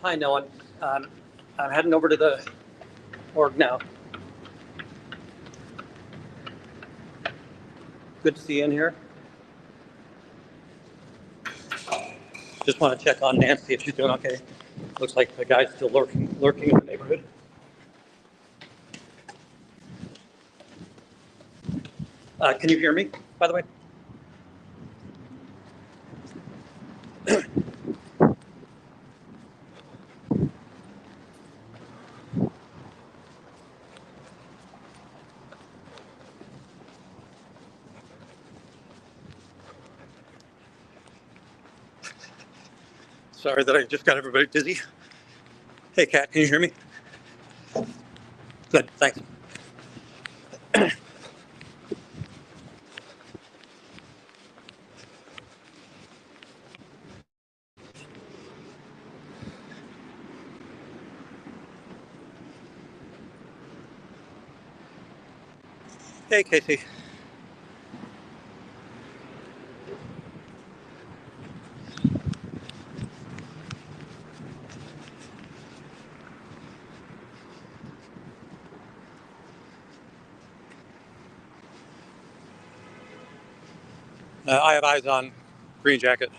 Hi, Noah. I'm heading over to the org now. Good to see you in here. Just want to check on Nancy if she's doing okay. Looks like the guy's still lurking in the neighborhood. Can you hear me, by the way? Sorry that I just got everybody dizzy. Hey, Kat, can you hear me? Good, thanks. Hey, Casey. I have eyes on green jacket.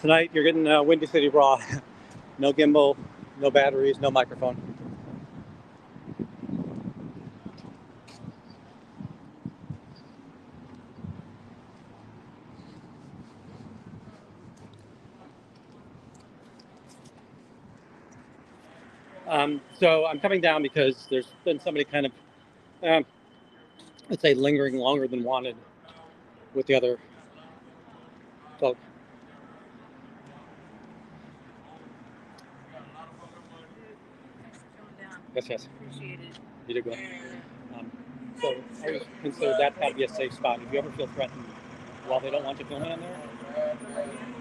Tonight, you're getting Windy City Raw. No gimbal, no batteries, no microphone. So I'm coming down because there's been somebody kind of, let's say, lingering longer than wanted with the other folk. Yes. Appreciate it. You did good. So I would consider that to be a safe spot. If you ever feel threatened while they don't want you filming in there,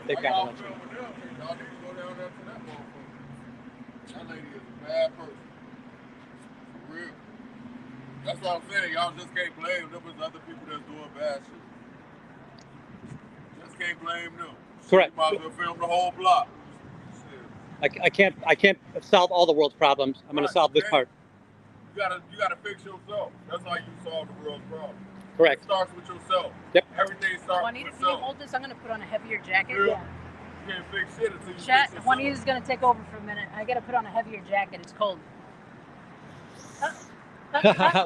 they've got to let you know. That lady is a bad person. For real. That's what I'm saying. Y'all just can't blame them. There's other people that's doing bad shit. Just can't blame them. Correct. You might as well film the whole block. I can't solve all the world's problems. I'm going to solve this part. You gotta fix yourself. That's how you solve the world's problem. Correct. It starts with yourself. Yep. Everything starts Juanita, with yourself. can you hold this? I'm going to put on a hevier jacket. Yeah. You can't fix shit until you fix yourself. Juanita's going to take over for a minute. I got to put on a heavier jacket. It's cold.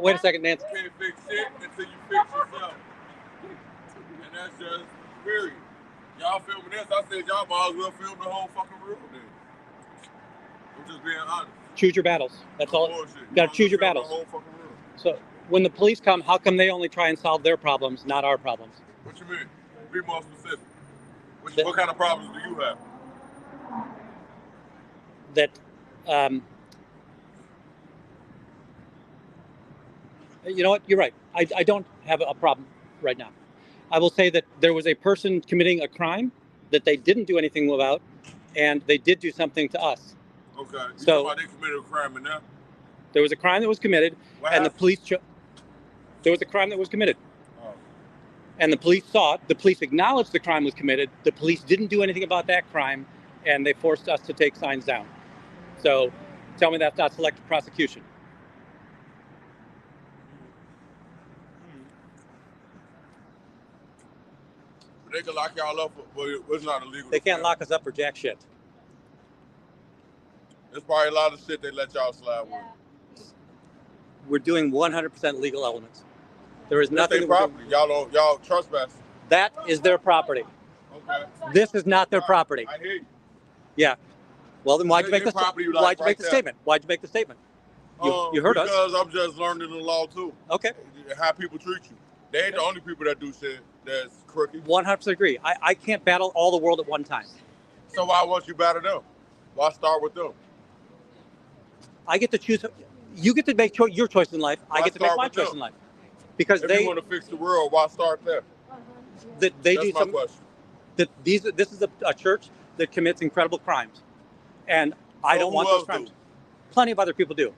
Wait a second, Nancy. You can't fix shit until you fix yourself. And that's just period. Y'all filming this, I said y'all might as well film the whole fucking room then. I'm just being honest. Choose your battles. That's all. Bullshit. You got to choose your battles. The whole fucking room. So when the police come, how come they only try and solve their problems, not our problems? What you mean? Be more specific. What kind of problems do you have? That, you know what? You're right. I don't have a problem right now. I will say that there was a person committing a crime that they didn't do anything about, and they did do something to us. Okay. So they committed a crime in there? There was a crime that was committed, and the police. There was a crime that was committed, and the police saw it. The police acknowledged the crime was committed. The police didn't do anything about that crime, and they forced us to take signs down. So, tell me that's not selective prosecution. They can lock y'all up, but it's not illegal. They can't lock us up for jack shit. There's probably a lot of shit they let y'all slide with. We're doing 100% legal elements. There is nothing. Their property. Y'all trespass. That is their property. Okay. This is not their property. I hear you. Yeah. Well, then why'd you make the statement? Why'd you make the statement? You heard us. Because I'm just learning the law too. Okay. How people treat you. They ain't the only people that do shit that's crooked. 100% agree. I can't battle all the world at one time. So why won't you battle them? Why start with them? I get to choose. You get to make your choice in life. I get to make my choice in life. Because if you want to fix the world, why start there? That's my question. that this is a church that commits incredible crimes, and I don't want those crimes. Plenty of other people do.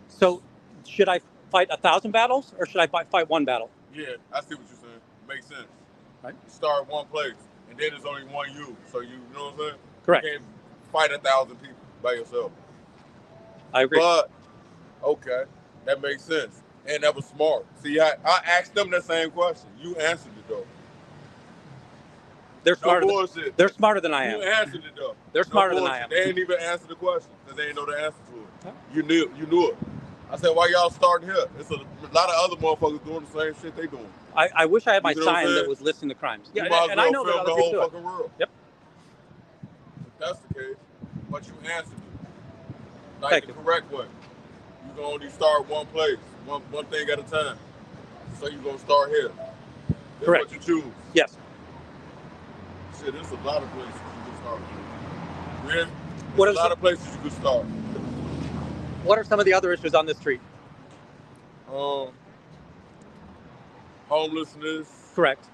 So, should I fight 1,000 battles or should I fight one battle? Yeah, I see what you're saying. Makes sense. Right. You start one place, and then there's only one you. So you know what I'm saying? Correct. You can't fight 1,000 people by yourself. I agree. But okay, that makes sense, and that was smart. See, I asked them that same question. You answered it though. They're smarter. No bullshit. They're smarter than I am. You answered it though. They're smarter than I am. They ain't even answer the question because they ain't know the answer to it. Huh? You knew it. I said, why y'all starting here? It's a lot of other motherfuckers doing the same shit they doing. I wish I had my sign that was listing the crimes. Yeah, and I know that other people do it. The whole fucking world. Yep. If that's the case, but you answered it like the correct way. You can only start one place, one thing at a time. So you're gonna start here. That's correct. What you choose. Yes. Shit, there's a lot of places you can start. There's a lot of places you can start. What are some of the other issues on this street? Homelessness. Correct.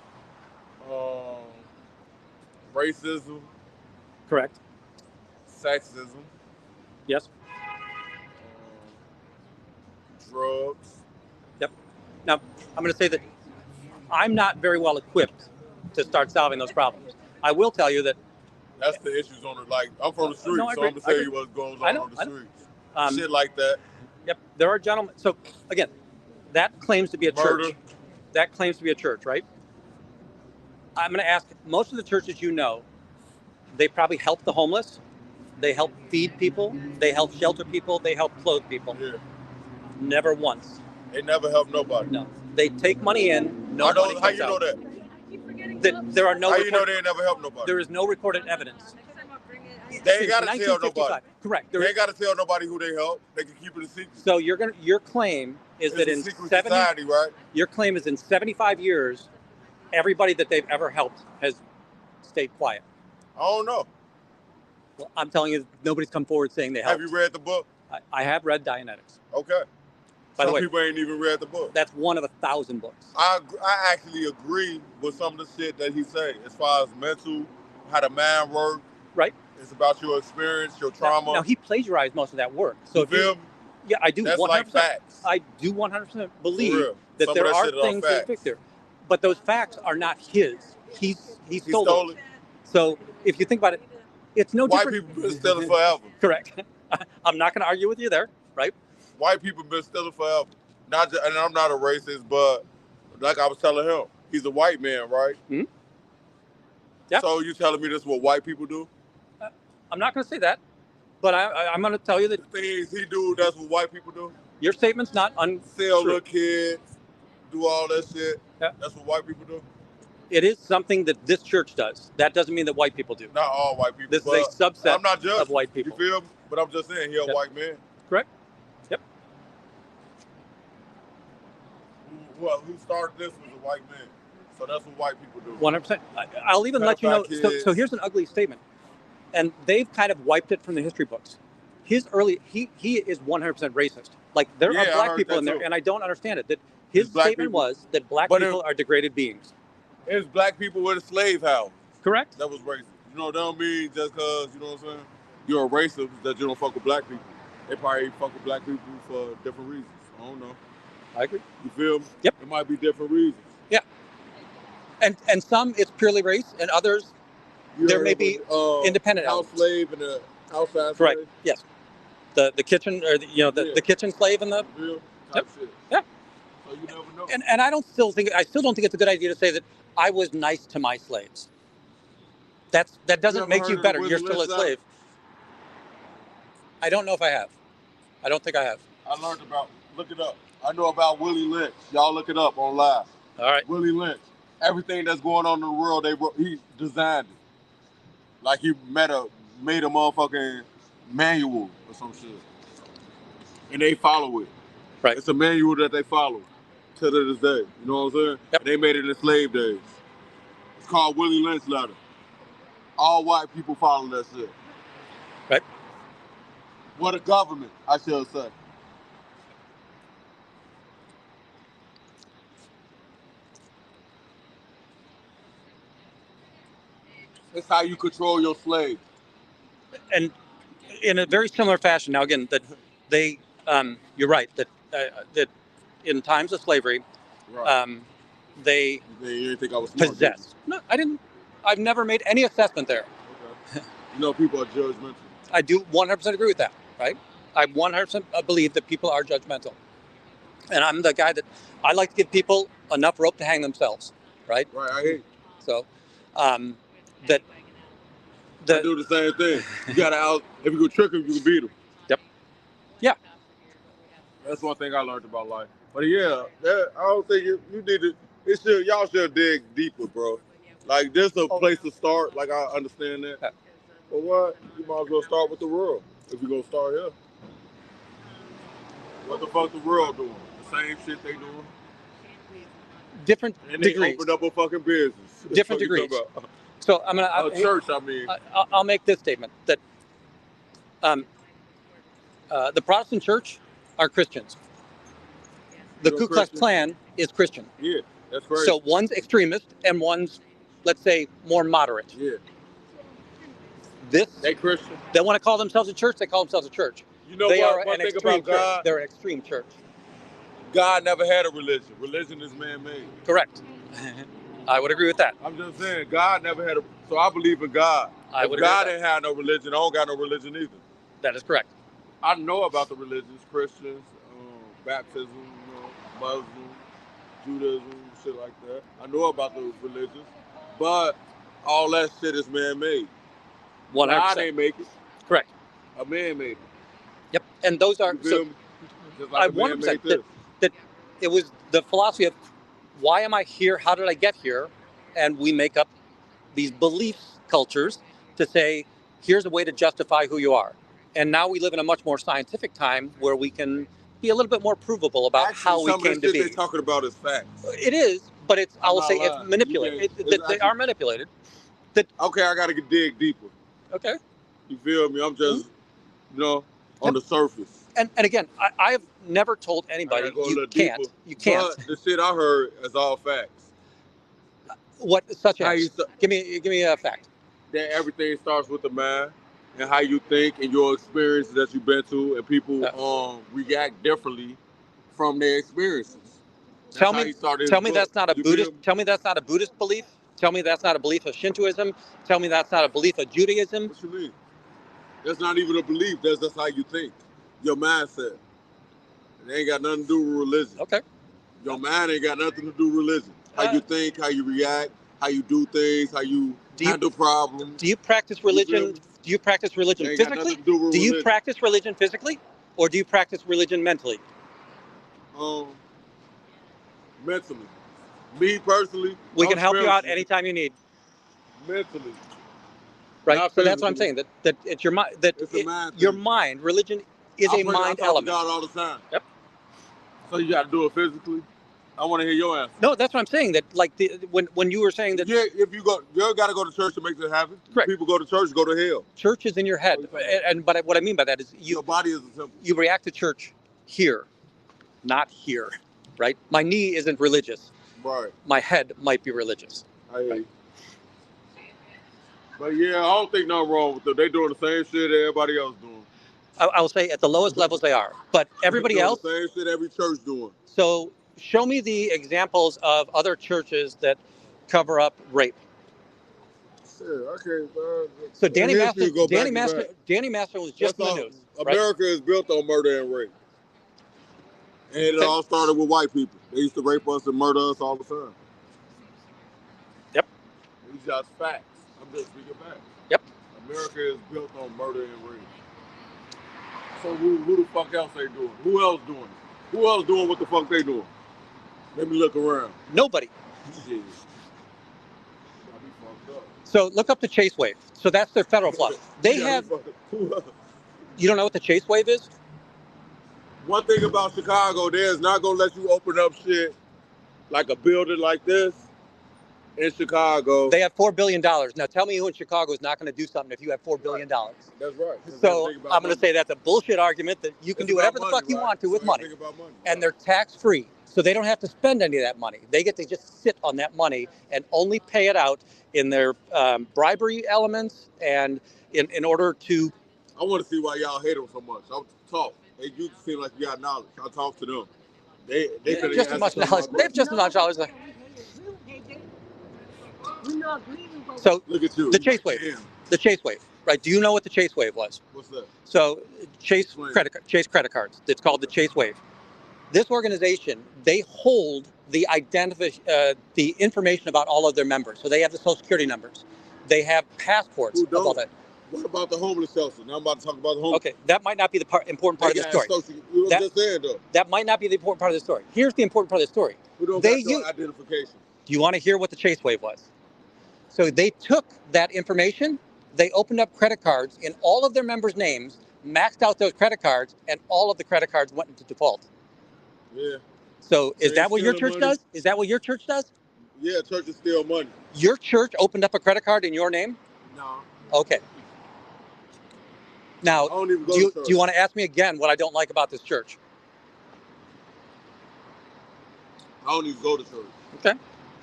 Racism. Correct. Sexism. Yes. Drugs. Yep. Now, I'm going to say that I'm not very well equipped to start solving those problems. I will tell you that that's the issues on the, like, I'm from the streets, so I'm going to tell you what goes on the streets. Shit like that. Yep. There are gentlemen. So, again, that claims to be a church. That claims to be a church, right? I'm going to ask, most of the churches you know, they probably help the homeless. They help feed people. They help shelter people. They help clothe people. Yeah. Never once. They never help nobody. No. They take money in. No money comes out. How you know that? That there are no. How you know they never help nobody? There is no recorded evidence. They ain't got to tell nobody. Correct. They ain't got to tell nobody who they help. They can keep it a secret. So your claim is that in 70, society, right? Your claim is in 75 years, everybody that they've ever helped has stayed quiet. I don't know. Well, I'm telling you, nobody's come forward saying they helped. Have you read the book? I have read Dianetics. Okay. By the way, people ain't even read the book. That's one of 1,000 books. I actually agree with some of the shit that he say as far as mental, how the mind works. Right. It's about your experience, your trauma. Now he plagiarized most of that work. So yeah, I do. That's 100%, like facts. I do 100% believe that there are things that are there, but those facts are not his. He stole it. So if you think about it, it's no different. White people been stealing forever. Correct. I'm not going to argue with you there, right? White people been stealing forever. Not just, and I'm not a racist, but like I was telling him, he's a white man, right? Mm-hmm. Yeah. So you telling me this is what white people do? I'm not going to say that, but I'm going to tell you that the things he do, that's what white people do. Your statement's not untrue. Sell little kids, do all that shit. Yeah. That's what white people do. It is something that this church does. That doesn't mean that white people do. Not all white people. This is a subset I'm not judging, of white people. You feel me? But I'm just saying, he's a white man. Correct. Yep. Who started this was a white man. So that's what white people do. 100%. I'll even let you know. So here's an ugly statement. And they've kind of wiped it from the history books. He is 100% racist. Like there are black people in there, and I don't understand it. That his statement was that black people are degraded beings. It's black people with a slave house. Correct. That was racist. You know, that don't mean just because, you know what I'm saying, you're a racist that you don't fuck with black people. They probably fuck with black people for different reasons. I don't know. I agree. You feel me? Yep. It might be different reasons. Yeah. And some it's purely race, and others there may be independent house slave and a outside slave. Right. Slave. Yes. The kitchen or the kitchen slave and the type shit. Yeah. So you never know. And I still don't think it's a good idea to say that I was nice to my slaves. That doesn't make you better. You're still a slave. I don't know if I have. I don't think I have. I learned about, look it up. I know about Willie Lynch. Y'all look it up on live. All right. Willie Lynch. Everything that's going on in the world, he designed it. Like he made a motherfucking manual or some shit. And they follow it. Right. It's a manual that they follow to this day. You know what I'm saying? Yep. And they made it in slave days. It's called Willie Lynch letter. All white people follow that shit. Right. Well, the government, I should say. It's how you control your slave. And in a very similar fashion, now again, that they, you're right, that in times of slavery, Right. they You didn't think I was smart, possessed. No, I didn't. I've never made any assessment there. Okay. You know, people are judgmental. I do 100% agree with that, right? I 100% believe that people are judgmental. And I'm the guy that I like to give people enough rope to hang themselves, right? Right, I hate. So, I that do the same thing. You gotta out. If you can trick them, you can beat them. Yep. Yeah. That's one thing I learned about life. But yeah, I don't think you need to. Y'all should dig deeper, bro. Like this a place to start. Like I understand that. Yeah. But what? You might as well start with the world. If you're gonna start here. What the fuck the world doing? The same shit they doing. Different And they degrees. opened up a fucking business. Different degrees. So I'm gonna. Church, I mean. I'll make this statement that the Protestant Church are Christians. The Ku Klux Klan is Christian. Yeah, that's right. So one's extremist and one's, let's say, more moderate. Yeah. They Christian. They want to call themselves a church. They call themselves a church. You know they what? are an extreme church. They're an extreme church. God never had a religion. Religion is man-made. Correct. I would agree with that. I'm just saying, God never had a. So I believe in God. If God didn't have no religion, I don't got no religion either. That is correct. I know about the religions, Christians, baptism, Muslim, Judaism, shit like that. I know about those religions, but all that shit is man-made. 100%. God ain't make it. Correct. A man made it. Yep. And those are. So, I 100% that it was the philosophy of why am I here? How did I get here? And we make up these belief cultures to say, here's a way to justify who you are. And now we live in a much more scientific time where we can be a little bit more provable about how we came to be. They're talking about is facts. It is, but it's, I will say it's manipulated. They are manipulated. Okay, I got to dig deeper. Okay. You feel me? I'm just, on the surface. And again, I have never told anybody you can't. You can't. But the shit I heard is all facts. What such as? Give me a fact. That everything starts with the mind and how you think and your experiences that you've been to, and people react differently from their experiences. Tell me that's not a Buddhist. Tell me that's not a Buddhist belief. Tell me that's not a belief of Shintoism. Tell me that's not a belief of Judaism. What you mean? That's not even a belief. That's how you think. Your mindset. It ain't got nothing to do with religion. Okay. Your mind ain't got nothing to do with religion. How you think, how you react, how you do things, how you handle problems. Do you practice religion? Do you practice religion physically? Do you practice religion physically, or do you practice religion mentally? Mentally. Me personally. We can help you out anytime you need. Mentally. Right. So that's what I'm saying. That it's your mind. Your mind. Religion is a mind element. God all the time. Yep. So you got to do it physically. I want to hear your answer. No, that's what I'm saying. That like when you were saying that. Yeah, if you got to go to church to make it happen. Correct. People go to church, go to hell. Church is in your head, but what I mean by that is your body is a temple. You react to church here, not here, right? My knee isn't religious. Right. My head might be religious. Right. But yeah, I don't think nothing wrong with them. They doing the same shit everybody else doing. I will say at the lowest levels they are, but everybody else. The same shit every church doing. So show me the examples of other churches that cover up rape. Okay. So Danny Master was just in the news. America is built on murder and rape. And it all started with white people. They used to rape us and murder us all the time. Yep. These just facts. I'm just speaking facts. Yep. America is built on murder and rape. So who the fuck else they doing? Who else doing it? Who else doing what the fuck they doing? Let me look around. Nobody. Shit. So look up the Chase Wave. So that's their federal flood. They have. You don't know what the Chase Wave is? One thing about Chicago, they're not gonna let you open up shit like a building like this in Chicago. They have $4 billion. Now tell me who in Chicago is not going to do something if you have $4 billion. That's right. So I'm going to say that's a bullshit argument that you can do whatever the fuck you want to with money. And they're tax free. So they don't have to spend any of that money. They get to just sit on that money and only pay it out in their bribery elements and in order to. I want to see why y'all hate them so much. I'll talk. They do seem like you got knowledge. I'll talk to them. They could just as much knowledge. They have just as much knowledge. So look at you. The Chase Wave. Damn. The Chase Wave, right? Do you know what the Chase Wave was? What's that? So Chase credit cards. It's called the Chase Wave. This organization, they hold the the information about all of their members. So they have the Social Security numbers. They have passports of all that. What about the homeless shelter? Now I'm about to talk about the homeless. Okay, that might not be the important part of the story. That might not be the important part of the story. Here's the important part of the story. We don't got your identification. Do you want to hear what the Chase Wave was? So they took that information, they opened up credit cards in all of their members' names, maxed out those credit cards, and all of the credit cards went into default. Yeah. So is that what your church does? Is that what your church does? Yeah, churches steal money. Your church opened up a credit card in your name? No. Okay. Now, do you want to ask me again what I don't like about this church? I don't even go to church. Okay.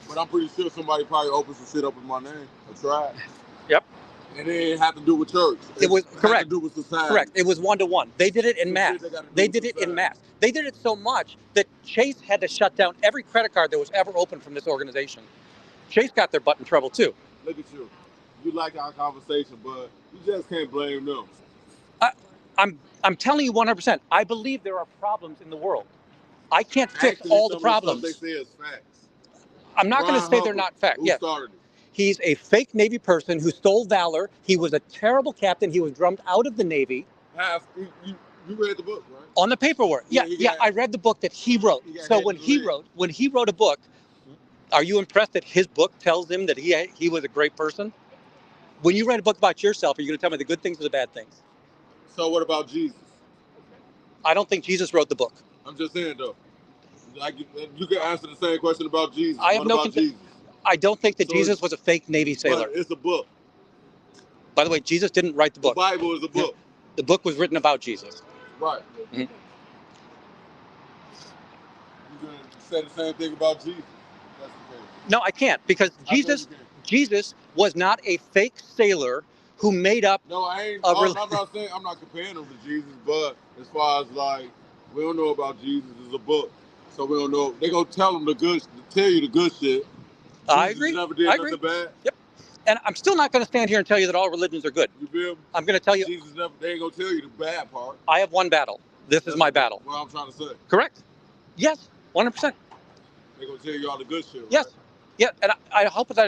But I'm pretty sure somebody probably opened some shit up in my name. I tried. Yep. And it didn't have to do with church. It was correct. Had to do with society. Correct. It was 1-to-1. They did it in mass. They did it in mass. They did it so much that Chase had to shut down every credit card that was ever opened from this organization. Chase got their butt in trouble too. Look at you. You like our conversation, but you just can't blame them. I'm telling you 100%. I believe there are problems in the world. I can't fix all the problems. They say it's facts. I'm not going to say they're not facts. Who started it? He's a fake Navy person who stole valor. He was a terrible captain. He was drummed out of the Navy. You read the book, right? On the paperwork. Yeah, I read the book that he wrote. So when he wrote a book, are you impressed that his book tells him that he was a great person? When you write a book about yourself, are you going to tell me the good things or the bad things? So what about Jesus? I don't think Jesus wrote the book. I'm just saying though. Like you can answer the same question about Jesus. I have Jesus? I don't think that Jesus was a fake Navy sailor. It's a book. By the way, Jesus didn't write the book. The Bible is a book. The book was written about Jesus. Right. Mm-hmm. You gonna say the same thing about Jesus? That's okay. No, I can't, because Jesus was not a fake sailor who made up. No, I ain't. I'm not saying I'm not comparing him to Jesus, but as far as like we don't know about Jesus, it's a book, so we don't know. They gonna tell you the good shit. I agree. Never did nothing bad. Yep. And I'm still not going to stand here and tell you that all religions are good. You feel me? I'm going to tell you. Jesus never. They ain't gonna tell you the bad part. I have one battle. This is my battle. What I'm trying to say. Correct. Yes. 100%. They gonna tell you all the good shit. Yes. Right? Yeah. And I hope that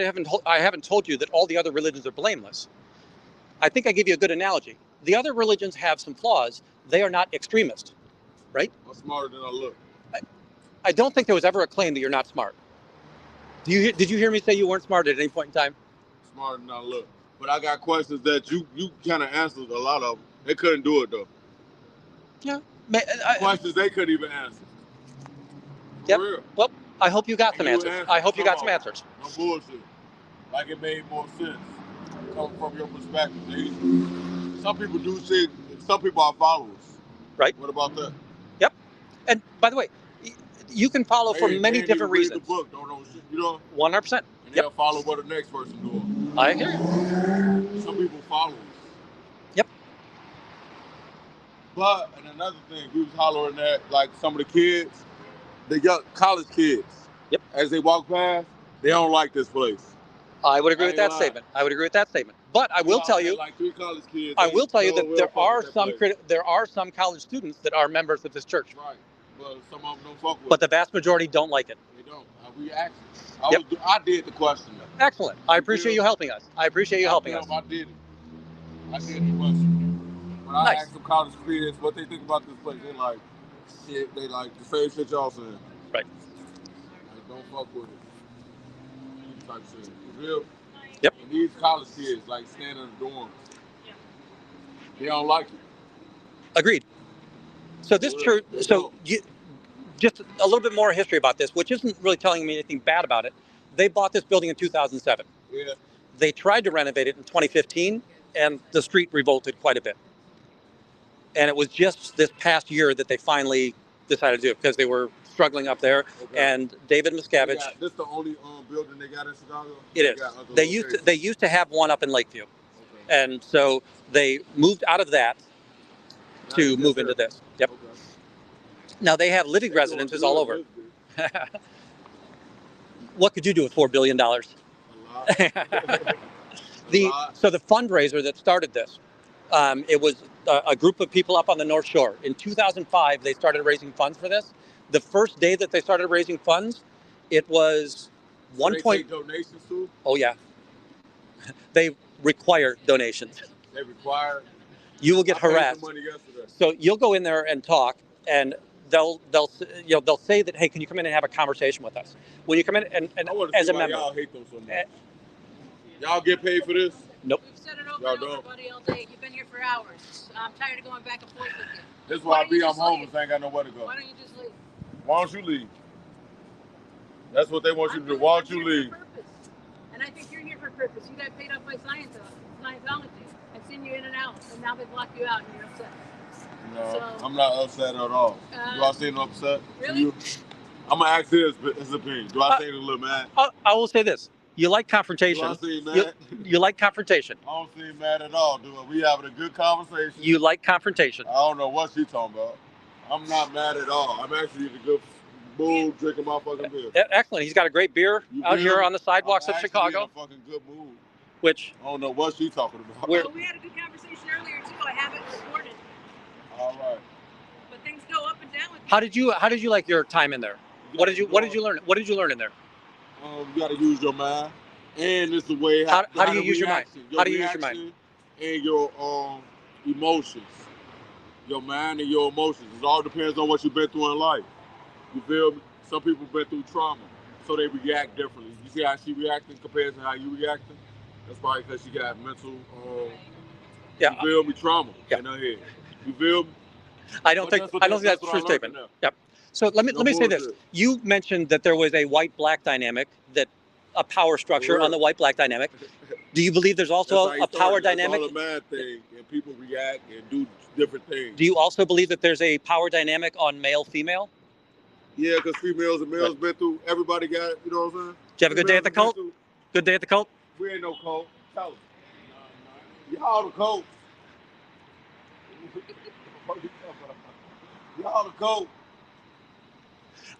I haven't told you that all the other religions are blameless. I think I give you a good analogy. The other religions have some flaws. They are not extremist, right? I'm smarter than I look. I don't think there was ever a claim that you're not smart. Did you hear me say you weren't smart at any point in time? Smarter than I look. But I got questions that you kind of answered a lot of them. They couldn't do it though. Yeah. Questions they couldn't even answer. Yep. Real. Well, I hope you got some answers. I hope you got some answers. No bullshit. Like it made more sense. Coming from your perspective. Some people do shit. Some people are followers. Right. What about that? Yep. And by the way, you can follow for many different reasons. The book, don't know shit, you know? 100%. And they'll follow what the next person doing. I hear you. Some people follow. Yep. But, and another thing, we was hollering at, like, some of the kids, the young college kids. Yep. As they walk past, they don't like this place. I would agree with that statement. But I will tell you, like 3 college kids. I will tell you that there are some college students that are members of this church. Right. Well, some of them don't fuck with it. But the vast majority don't like it. They don't. We asked. I did the question. Excellent. I appreciate you helping us. I did it. I did the question. When I asked some college kids what they think about this place, they like shit. They like the same shit y'all saying. Right. Like, don't fuck with it. Type shit. You feel? Yep. And these college kids like standing in the dorms. They don't like it. Agreed. So this church, just a little bit more history about this, which isn't really telling me anything bad about it. They bought this building in 2007. Yeah. They tried to renovate it in 2015, and the street revolted quite a bit. And it was just this past year that they finally decided to do it, because they were struggling up there, Okay. and David Miscavige. This the only building they got in Chicago? It is. They used to have one up in Lakeview, and so they moved out of that to move into this. Yep. Okay. Now they have living residences all over. What could you do with $4 billion? A lot. So the fundraiser that started this, it was a group of people up on the North Shore. In 2005, they started raising funds for this. The first day that they started raising funds, it was So they take donations too? Oh yeah. They require donations. They require. You will get harassed. Money yesterday. So you'll go in there and talk, and they'll say that, hey, can you come in and have a conversation with us? When you come in and as a member. Y'all hate them so much. Y'all get paid for this? Nope. We've said it over and over, buddy, all day. You've been here for hours. I'm tired of going back and forth with you. This is why I'm homeless. I ain't got nowhere to go. Why don't you just leave? Why don't you leave? That's what they want you to do. Why don't you leave? And I think you're here for purpose. You got paid off by Scientology. I've seen you in and out, and now they've locked you out, and you're upset. No, So, I'm not upset at all. Do I seem upset? Really? I'm gonna ask his opinion. Do I seem a little mad? I will say this: you like confrontation. Do I seem mad? You like confrontation. I don't seem mad at all, do I? We having a good conversation. You like confrontation. I don't know what she's talking about. I'm not mad at all. I'm actually in a good mood, drinking my fucking beer. Excellent. He's got a great beer out here on the sidewalks of Chicago. I'm in a fucking good mood. Which I don't know what she's talking about. Well, we had a good conversation earlier too. I have it recorded. All right. But things go up and down with How did you like your time in there? What did you learn? What did you learn in there? You got to use your mind, and it's the way. How do you use your mind? How do you use your mind? And your emotions, your mind and your emotions. It all depends on what you've been through in life. You feel me? Some people been through trauma, so they react differently. You see how she reacting compared to how you reacting? That's probably because she got mental, you feel me, trauma in her head. You feel me? I don't think that's a true statement. Yep. So let me say this. You mentioned that there was a white-black dynamic, that a power structure on the white-black dynamic. Do you believe there's also a power dynamic? It's all a mad thing, and people react and do different things. Do you also believe that there's a power dynamic on male-female? Yeah, because females and males been through. Everybody got, you know what I'm saying? Did you have a good day at the cult? Good day at the cult? We ain't no cult. Tell us. Y'all the cult. Y'all the cult.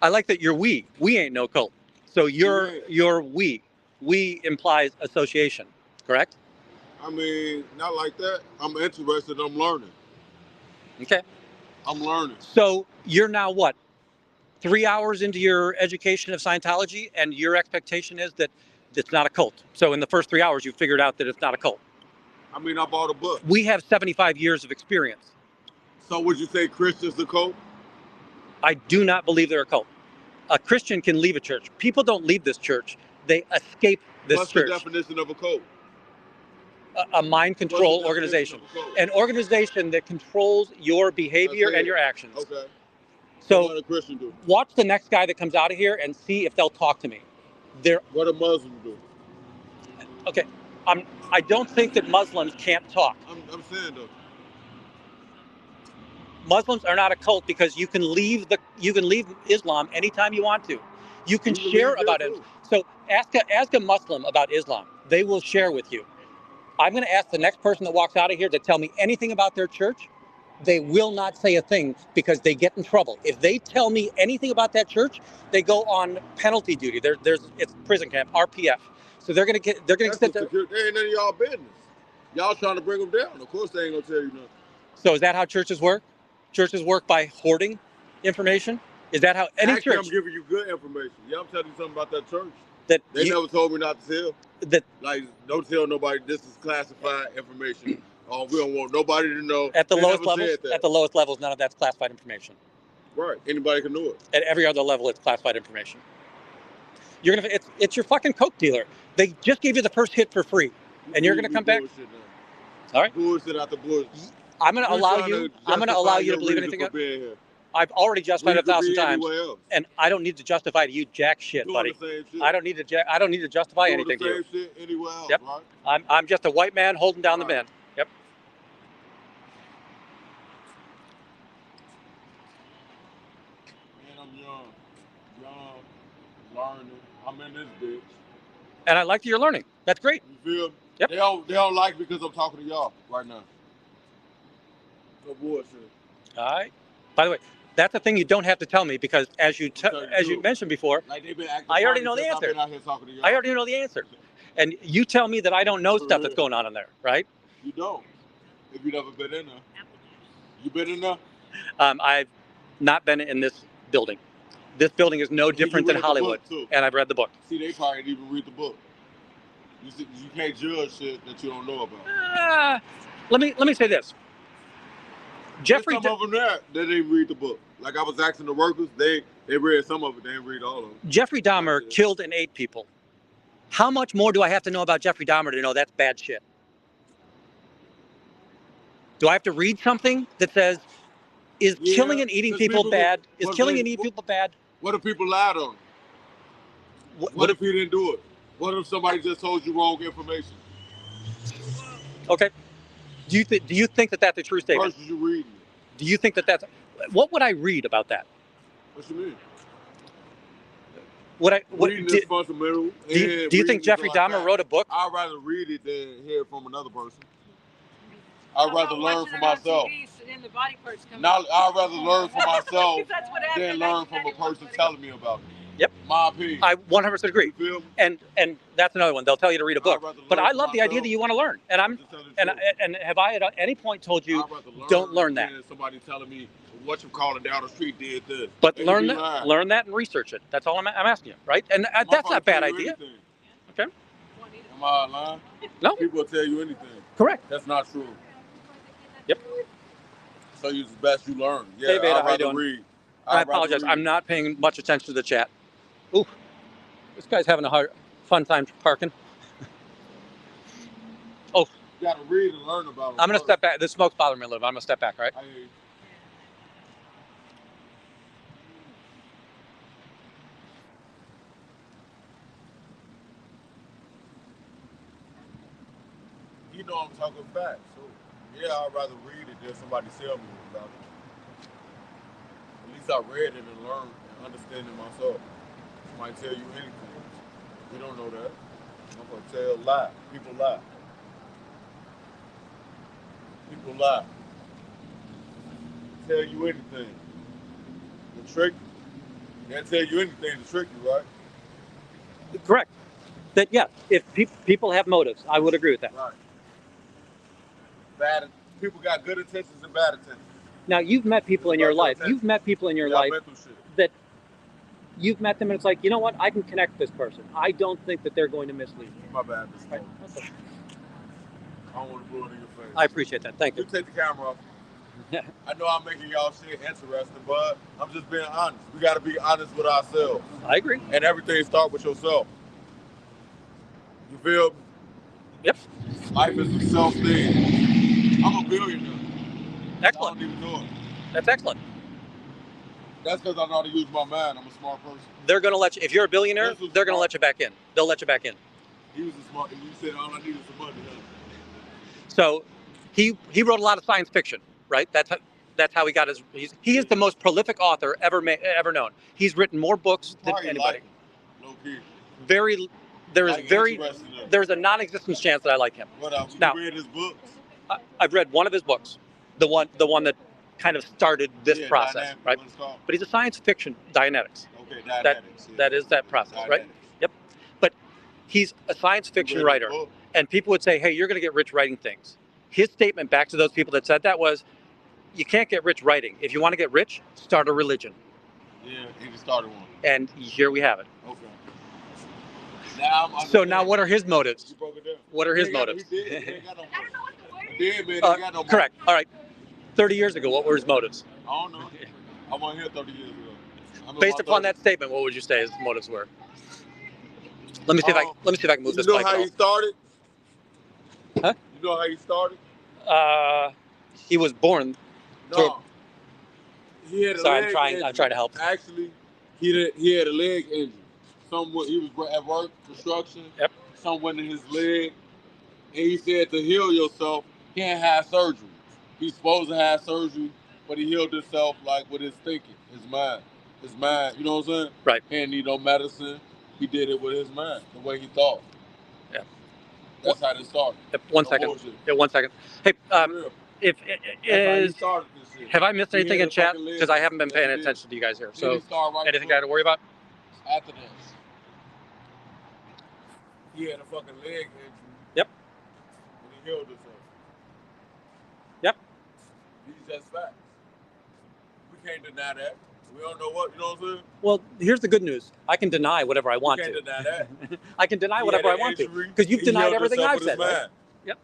I like that you're we. We ain't no cult. So you're we. We implies association, correct? I mean, not like that. I'm interested. I'm learning. Okay. I'm learning. So you're now what? 3 hours into your education of Scientology, and your expectation is that it's not a cult. So in the first 3 hours, you figured out that it's not a cult. I mean, I bought a book. We have 75 years of experience. So would you say Christians the cult? I do not believe they're a cult. A Christian can leave a church. People don't leave this church. They escape this church. What's the definition of a cult? A mind control organization. An organization that controls your behavior and your actions. Okay. So what a Christian do? Watch the next guy that comes out of here and see if they'll talk to me. What a Muslim do? Okay. I don't think that Muslims can't talk. I'm saying though. Muslims are not a cult because you can leave Islam anytime you want to. You can share about it. So ask a Muslim about Islam. They will share with you. I'm going to ask the next person that walks out of here to tell me anything about their church. They will not say a thing because they get in trouble. If they tell me anything about that church, they go on penalty duty. It's prison camp, RPF. So they're gonna get sent to. They ain't none of y'all business. Y'all trying to bring them down. Of course they ain't gonna tell you nothing. So is that how churches work? Churches work by hoarding information? Is that how any Actually, church? I'm giving you good information. Yeah, I'm telling you something about that church. That they never told me not to tell. That don't tell nobody this is classified information. We don't want nobody to know. At the lowest levels, none of that's classified information. Right. Anybody can know it. At every other level, it's classified information. It's your fucking coke dealer. They just gave you the first hit for free, and you're gonna come back. All right. Bullshit after bullshit. I'm gonna allow you to believe anything else. I've already justified it 1,000 times, and I don't need to justify to you jack shit, buddy. I don't need to justify anything to you. Shit anywhere else, yep. Right? I'm just a white man holding down the band. Yep. Man, I'm young. Learning. I'm in this bitch. And I like that you're learning. That's great. You feel? Yep. They don't like me because I'm talking to y'all right now. No bullshit. All right. By the way, that's the thing you don't have to tell me because as you mentioned before, like they've been acting I already know funny the since answer. I've been out here talking to y'all. I already know the answer. And you tell me that I don't know For stuff real. that's going on in there, right? You don't. If you never been in there. You been in there? I've not been in this building. This building is no different than read the Hollywood, book, too. and I've read the book. See, they probably didn't even read the book. You can't judge shit that you don't know about. Let me say this. Jeffrey, There's some of them there that didn't read the book. Like I was asking the workers, they read some of it. They didn't read all of it. Jeffrey Dahmer killed and ate people. How much more do I have to know about Jeffrey Dahmer to know that's bad shit? Do I have to read something that says, is killing and eating people bad? Is killing and eating people bad? What if people lied on him? What if he didn't do it? What if somebody just told you wrong information? Okay. Do you think that that's a true statement? Versus you reading it. Do you think that that's... What would I read about that? What you mean? Reading is fundamental. Do you think Jeffrey Dahmer wrote a book? I'd rather read it than hear it from another person. I'd rather learn for myself. I'd rather learn for myself than learn from a person telling me about it. Yep. My opinion. I 100% agree. And that's another one. They'll tell you to read a book. But I love the idea that you want to learn. And have I at any point told you don't learn that? Somebody telling me what you calling down the street did this. But learn that and research it. That's all I'm asking you, right? And that's not a bad idea. Okay. Am I lying? No. People will tell you anything. Correct. That's not true. Yep. So you the best you learn. Yeah, hey, Beta, I'd how you doing? Read. I apologize. I'm not paying much attention to the chat. Ooh, this guy's having a fun time parking. Oh. You gotta read and learn about it. I'm gonna step back. The smoke's bothering me a little bit. I'm gonna step back, right? I hear you. You know I'm talking facts, so yeah, I'd rather read it than somebody tell me about it. At least I read it and learned and understand it myself. Somebody tell you anything. We don't know that. I'm gonna tell a lie. People lie. People lie. Tell you anything. To trick you. They'll tell you anything to trick you, right? Correct. That, yeah, if people have motives, I would agree with that. Right. People got good intentions and bad intentions. Now, you've met people in your life. You've met people in your life that you've met them and it's like, you know what? I can connect this person. I don't think that they're going to mislead you. My bad. Right. I don't want to blow it in your face. I appreciate that. Thank you. You take the camera off. I know I'm making y'all shit interesting, but I'm just being honest. We got to be honest with ourselves. I agree. And everything starts with yourself. You feel me? Yep. Life is a self thing. I'm a billionaire. Excellent. I don't even know it. That's excellent. That's because I know how to use my mind. I'm a smart person. They're going to let you, if you're a billionaire, they're going to let you back in. They'll let you back in. He was a smart, you said all I need is some money. So he wrote a lot of science fiction, right? That's how he got his, he is the most prolific author ever known. He's written more books than anybody. Low key. There's a non-existent chance that I like him. What else? Now, You read his books? I've read one of his books, the one that kind of started this process, right? But he's a science fiction Dianetics. Okay, Dianetics. That is that process, Dianetics. Right? Yep. But he's a science fiction writer, and people would say, "Hey, you're going to get rich writing things." His statement back to those people that said that was, "You can't get rich writing. If you want to get rich, start a religion." Yeah, he just started one. And here we have it. Okay. Now what are his motives? What are his motives? Correct. All right. 30 years ago, what were his motives? I don't know. I want to hear 30 years ago. Based upon that statement, what would you say his motives were? Let me see if I can move this mic. You know how he started? Huh? You know how he started? He was born. No. He had a leg injury. I'm trying to help. Actually, he had a leg injury. He was at work, construction. Yep. Somewhere in his leg. And he said to heal yourself, he can't have surgery. He's supposed to have surgery, but he healed himself like with his thinking, his mind. You know what I'm saying? Right. He didn't need no medicine. He did it with his mind, the way he thought. Yeah. That's how this started. One second. Yeah, 1 second. Hey, if is have I missed anything in chat? Because I haven't been paying attention to you guys here. So anything I got to worry about? After this, he had a fucking leg injury. Yep. And he healed himself. Yep. These just facts. We can't deny that. We don't know what, you know what I'm saying? Well, here's the good news. I can deny whatever I want to. You can't deny that. I can deny whatever I want to. Because you've denied everything I've said, right? Yep.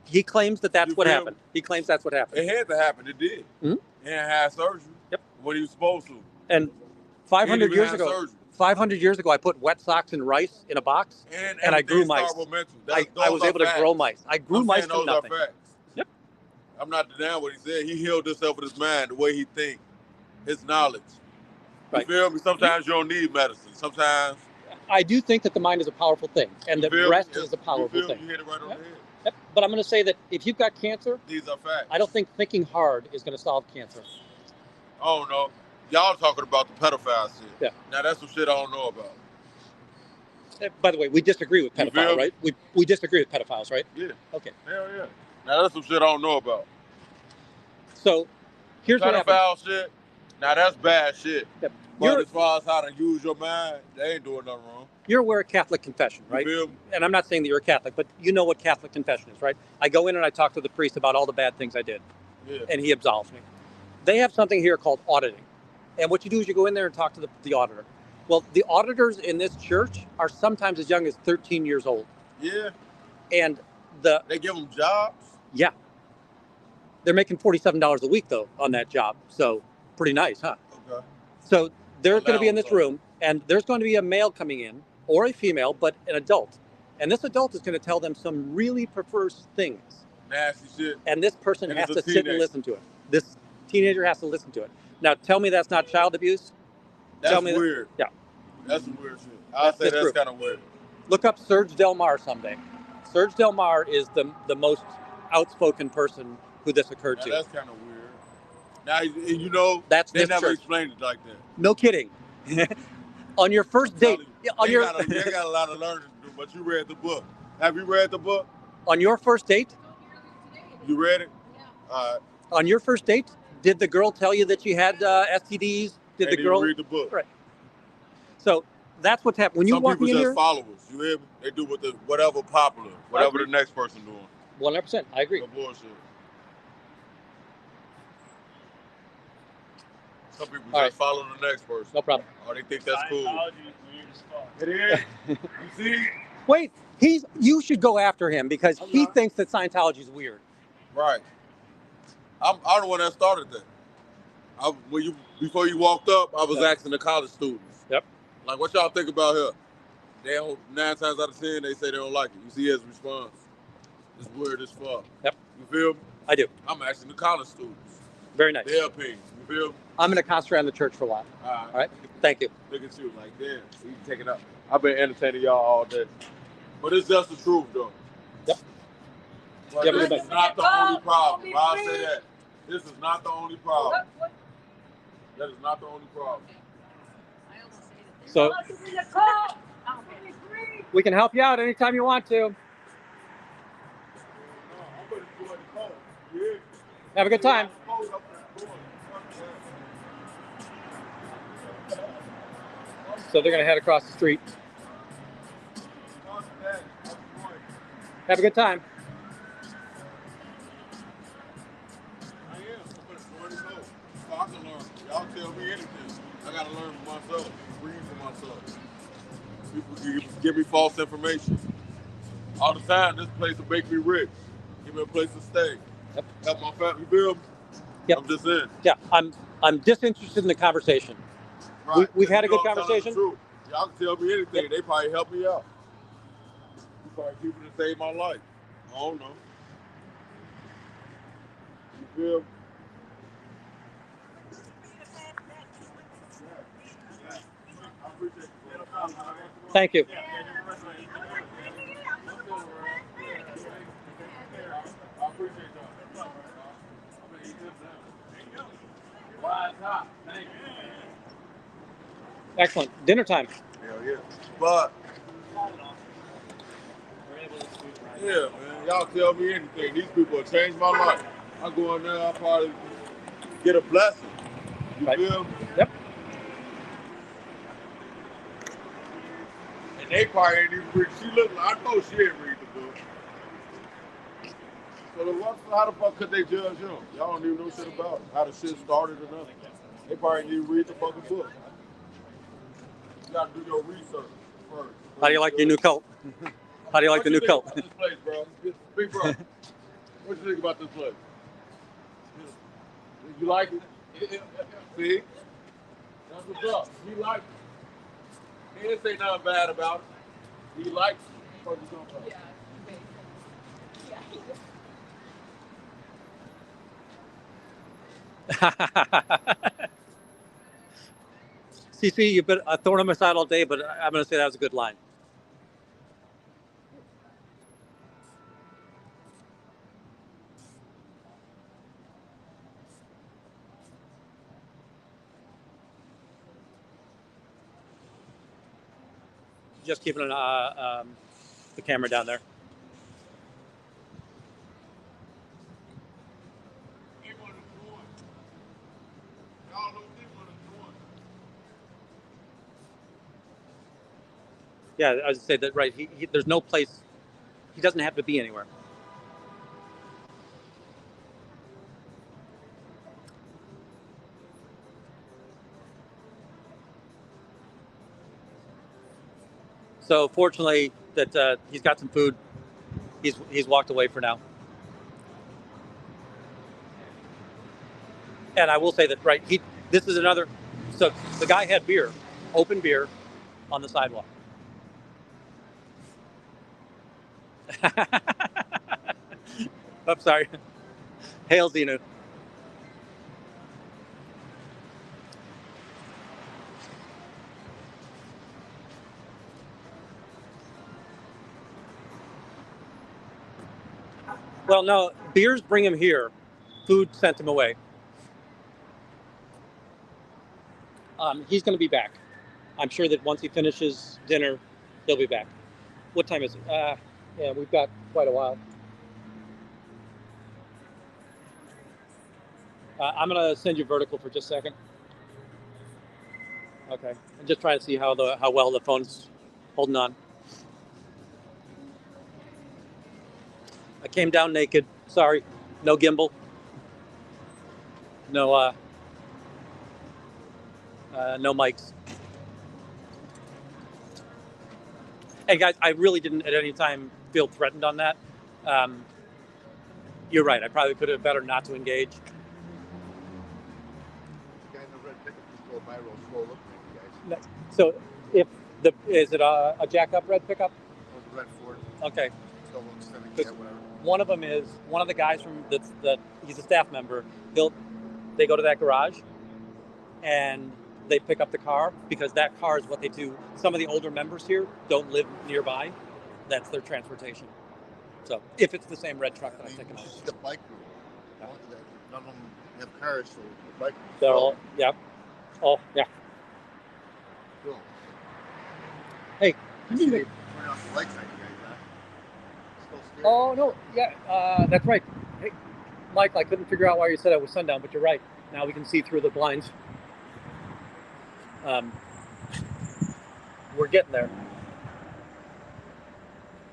He claims that that's what happened. He claims that's what happened. It had to happen. It did. Mm-hmm. He had had surgery. Yep. What he was supposed to. And 500 years ago, 500 years ago, I put wet socks and rice in a box, and I grew mice. I was able to grow mice. I grew mice from nothing. Yep. I'm not denying what he said. He healed himself with his mind, the way he thinks, his knowledge. You feel me? Sometimes you don't need medicine. Sometimes. I do think that the mind is a powerful thing, and that rest is a powerful thing. You hit it right on the head. Yep. But I'm going to say that if you've got cancer, these are facts. I don't think thinking hard is going to solve cancer. Oh no. Y'all talking about the pedophile shit. Yeah. Now that's some shit I don't know about. By the way, we disagree with pedophiles, right? We disagree with pedophiles, right? Yeah. Okay. Hell yeah. Now that's some shit I don't know about. So here's what happened. Pedophile shit. Now that's bad shit. Yep. But as far as how to use your mind, they ain't doing nothing wrong. You're aware of Catholic confession, right? And I'm not saying that you're a Catholic, but you know what Catholic confession is, right? I go in and I talk to the priest about all the bad things I did. Yeah. And he absolves me. They have something here called auditing. And what you do is you go in there and talk to the auditor. Well, the auditors in this church are sometimes as young as 13 years old. Yeah. And they give them jobs? Yeah. They're making $47 a week, though, on that job. So pretty nice, huh? Okay. So they're going to be in this room, and there's going to be a male coming in, or a female, but an adult. And this adult is going to tell them some really perverse things. Nasty shit. And this person has to sit and listen to it. This teenager has to listen to it. Now, tell me that's not child abuse. That's weird. Yeah. That's some weird shit. I'll say that's kind of weird. Look up Serge Del Mar someday. Serge Del Mar is the most outspoken person who this occurred to. That's kind of weird. Now, you know, they never explained it like that. No kidding. On your first date. They got a lot of learning to do, but you read the book. Have you read the book? On your first date? You read it? Yeah. All right. On your first date, did the girl tell you that she had STDs? Did the girl read the book? Right. So that's what's happening. When you walk in here, some people just followers. You hear me? They do whatever popular, whatever the next person doing. 100%. I agree. No bullshit. Some people just follow the next person. No problem. Oh, they think that's cool. It is. You see? Wait, you should go after him because he thinks that Scientology is weird. Right. I'm the one that started that. Before you walked up, I was asking the college students. Yep. Like, what y'all think about here? They don't, 9 times out of 10, they say they don't like it. You see his response. It's weird as fuck. Yep. You feel me? I do. I'm asking the college students. Very nice. Their opinion. You feel me? I'm going to concentrate on the church for a while. All right. Thank you. Look at you. Like, damn. You can take it up. I've been entertaining y'all all day. But it's just the truth, though. Yep. But this is not the only problem. I'll say that. This is not the only problem. That is not the only problem. So, we can help you out anytime you want to. Have a good time. So they're going to head across the street. Have a good time. I can learn. Y'all tell me anything. I gotta learn for myself. Read for myself. People give me false information. All the time, this place will make me rich. Give me a place to stay. Yep. Help my family. You feel me? Yep. I'm just in. Yeah, I'm disinterested in the conversation. Right. We've had a good conversation. Y'all can tell me anything. Yep. They probably help me out. You probably people to save my life. I don't know. You feel me? Thank you. Excellent. Dinner time. Yeah. here. But yeah, man, y'all tell me anything. These people have changed my life. I go in there, I'll probably get a blessing. You feel me? Yep. And they probably ain't even read. She looked like, I know she didn't read the book. So how the fuck could they judge him? Y'all don't even know shit about how the shit started or nothing. They probably need to read the fucking book. You gotta do your research first. How do you like your new coat? How do you like the new coat? This place, bro. Big bro. What you think about this place? You like it? See? That's what's up. He likes it. He didn't say nothing bad about it. He likes it. What you talking about? CC, you've been throwing him aside all day, but I'm going to say that was a good line. Just keeping the camera down there. Yeah, I was say that right. He there's no place. He doesn't have to be anywhere. So fortunately, that he's got some food. He's walked away for now. And I will say that right. This is another. So the guy had beer, open beer, on the sidewalk. I'm sorry. Hail Zenu. Well, no, beers bring him here. Food sent him away. He's going to be back. I'm sure that once he finishes dinner, he'll be back. What time is it? Yeah, we've got quite a while. I'm going to send you vertical for just a second. Okay. I'm just trying to see how well the phone's holding on. I came down naked. Sorry. No gimbal. No no mics. Hey guys, I really didn't at any time feel threatened on that. You're right. I probably could have better not to engage. The guy in the red pickup just drove by real slow looking at you guys. So is it a jack up red pickup? Or the red Ford. Okay. Still looks kind of, yeah, whatever. One of them is one of the guys from that he's a staff member. They go to that garage and they pick up the car because that car is what they do. Some of the older members here don't live nearby. That's their transportation. So if it's the same red truck that I'm thinking This is of. the bike group. None of them have cars, so the bike group. They're all, yeah. Oh, yeah. Cool. Hey, I see they turn off the lights on you guys, huh? Still scary. oh no, yeah, that's right. Hey, Mike, I couldn't figure out why you said it was sundown, but you're right. Now we can see through the blinds. We're getting there.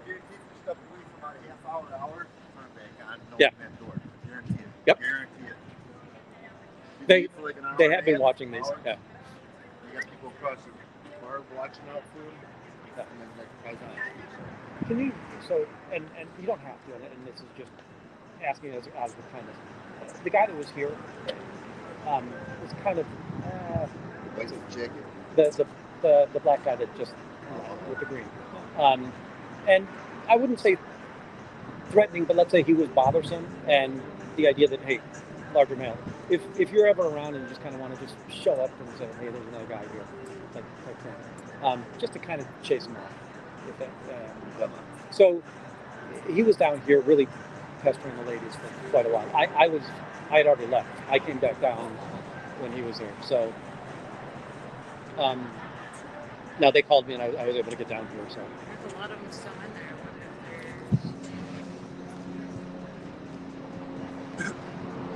You keep your stuff away for about a half hour, turn back on, no Yeah. that door. Guarantee it. Yep. Guarantee it. You They- leave for like an hour They and have a been half, watching these. hour. Yeah. You got people across the bar watching out for them. Yeah. And then like guys on the street. Can you and you don't have to, and this is just asking as out of the kindness. The guy that was here was kind of Like a jacket. the black guy that just with the green, and I wouldn't say threatening, but let's say he was bothersome, and the idea that hey, larger male, if you're ever around and you just kind of want to just show up and say hey, there's another guy here, type thing, just to kind of chase him off. If that, so he was down here really pestering the ladies for quite a while. I had already left. I came back down when he was there. So No, they called me and I was able to get down here. So There's a lot of them still in there.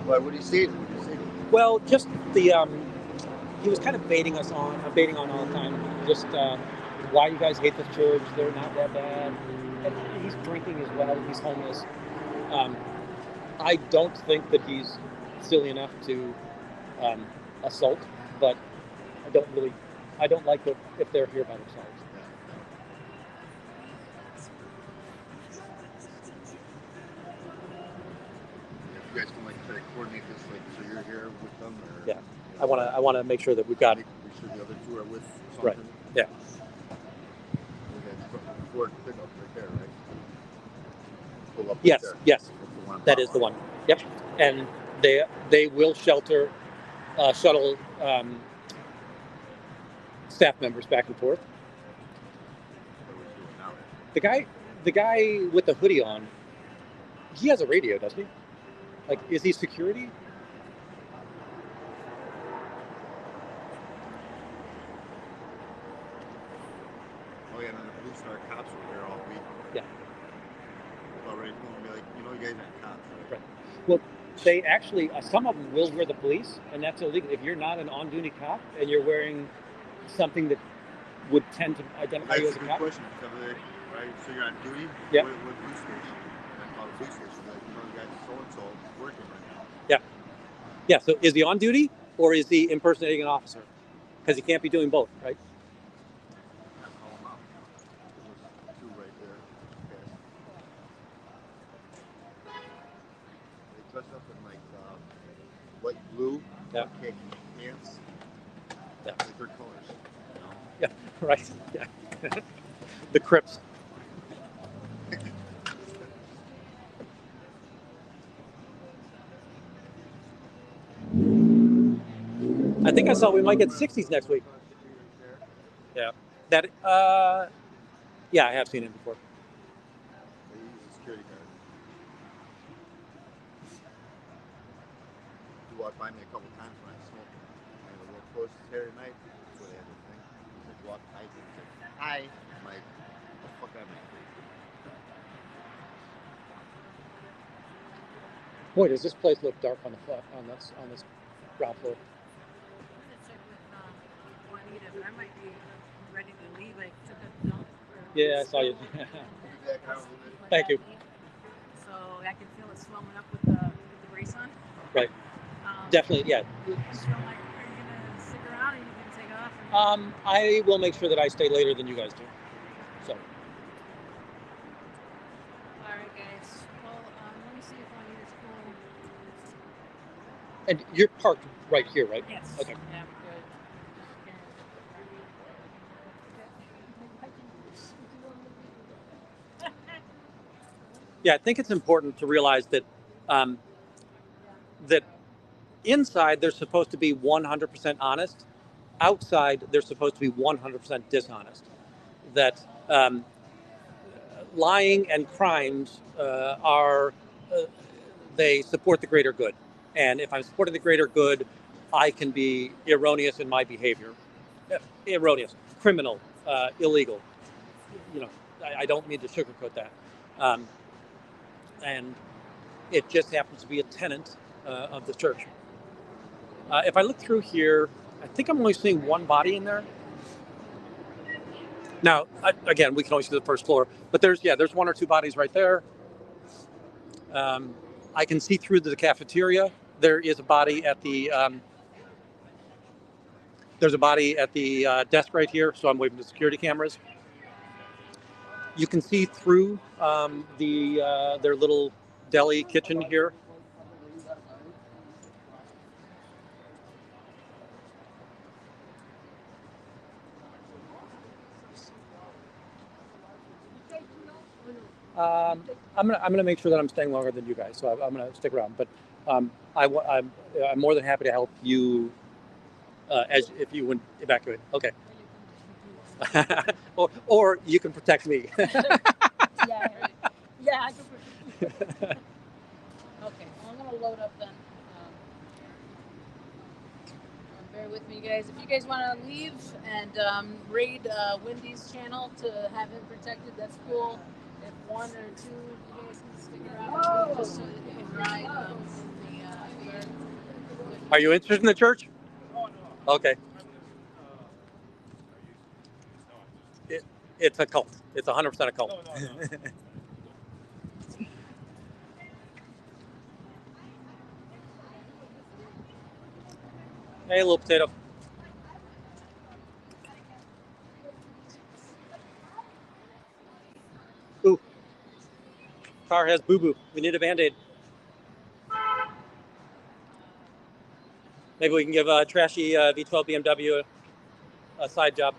Why? What do you see? What do you see? well, just the he was kind of baiting on all the time. Just why you guys hate this church? They're not that bad. And he's drinking as well. He's homeless. I don't think that he's silly enough to assault, but I don't like it if they're here by themselves. If you guys can like try to coordinate this, like so you're here with them, or Yeah, I want to make sure that we've got make sure the other two are with something. right. Yeah, Okay, Ford pickup right there, right? Pull up yes, right there. yes, That's the one I'm that talking is the about. one. Yep, and they will shuttle staff members back and forth. What are we doing now? The guy with the hoodie on, he has a radio, doesn't he? Like, is he security? Oh yeah, and then the police and our cops were here all week. Yeah. Already told them, be like, you know, you guys aren't cops, right? Right. Well, they actually, some of them will wear the police, and that's illegal. If you're not an on-duty cop and you're wearing something that would tend to identify you That's as a a good cop, question. Right? So you're on duty? Yeah. What police station? And I call the police station, like, you know, you guys so-and-so working right now. yeah. So is he on duty or is he impersonating an officer? Because he can't be doing both, right? I'll call them out. There's two right there. Okay. They dress up in like light blue, Yeah. khaki pants, Yeah. like their colors. You know? Yeah. Right. Yeah. The Crips. I think I saw we might get 60s next week. Yeah. That. Yeah, I have seen it before. They use a security guard. You walked by me a couple times when I smoked. I had a little close Saturday night. That's what they had to think. He said, walk by me. He said, hi. I'm like, what the fuck am I? Boy, does this place look dark on this ground floor. I'm gonna check with Juanita, but I might be ready to leave. I took a dump. Yeah, I saw you. Thank you. So I can feel it swelling up with the brace on. Right. Definitely, yeah. So like, are you gonna stick around or are you gonna take off? I will make sure that I stay later than you guys do. So. All right, guys. Well, let me see if Juanita's cool. And you're parked right here, right? Yes. Okay. Yeah, good. Yeah, I think it's important to realize that that inside they're supposed to be 100% honest. Outside they're supposed to be 100% dishonest. That lying and crimes they support the greater good. And if I'm supporting the greater good, I can be erroneous in my behavior. Erroneous, criminal, illegal. You know, I don't mean to sugarcoat that. And it just happens to be a tenet of the church. If I look through here, I think I'm only seeing one body in there. Now, again, we can only see the first floor, but there's one or two bodies right there. I can see through the cafeteria. There is a body at the desk right here, so I'm waving the security cameras. You can see through their little deli kitchen here. I'm gonna make sure that I'm staying longer than you guys, so I'm gonna stick around. But I'm more than happy to help you as if you would evacuate. Okay. or you can protect me. Yeah, I can. Okay, well, I'm gonna load up then. Bear with me, guys. If you guys want to leave and raid Windy's channel to have him protected, that's cool. If one or two of you guys can stick around with me just so that you can ride in the Are you interested in the church? Okay. It's a cult. It's 100% a cult. Hey, little potato. Ooh. Car has boo-boo. We need a Band-Aid. Maybe we can give a trashy V12 BMW a side job.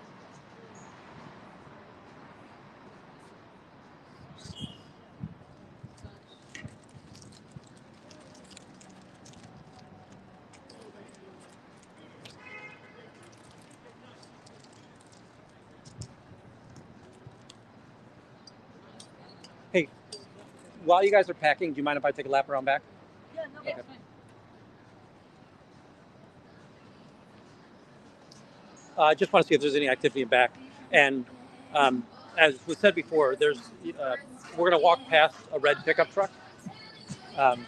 Hey, while you guys are packing, do you mind if I take a lap around back? Yeah, no, Okay. that's fine. I just want to see if there's any activity in back. And as was said before, we're going to walk past a red pickup truck. I'm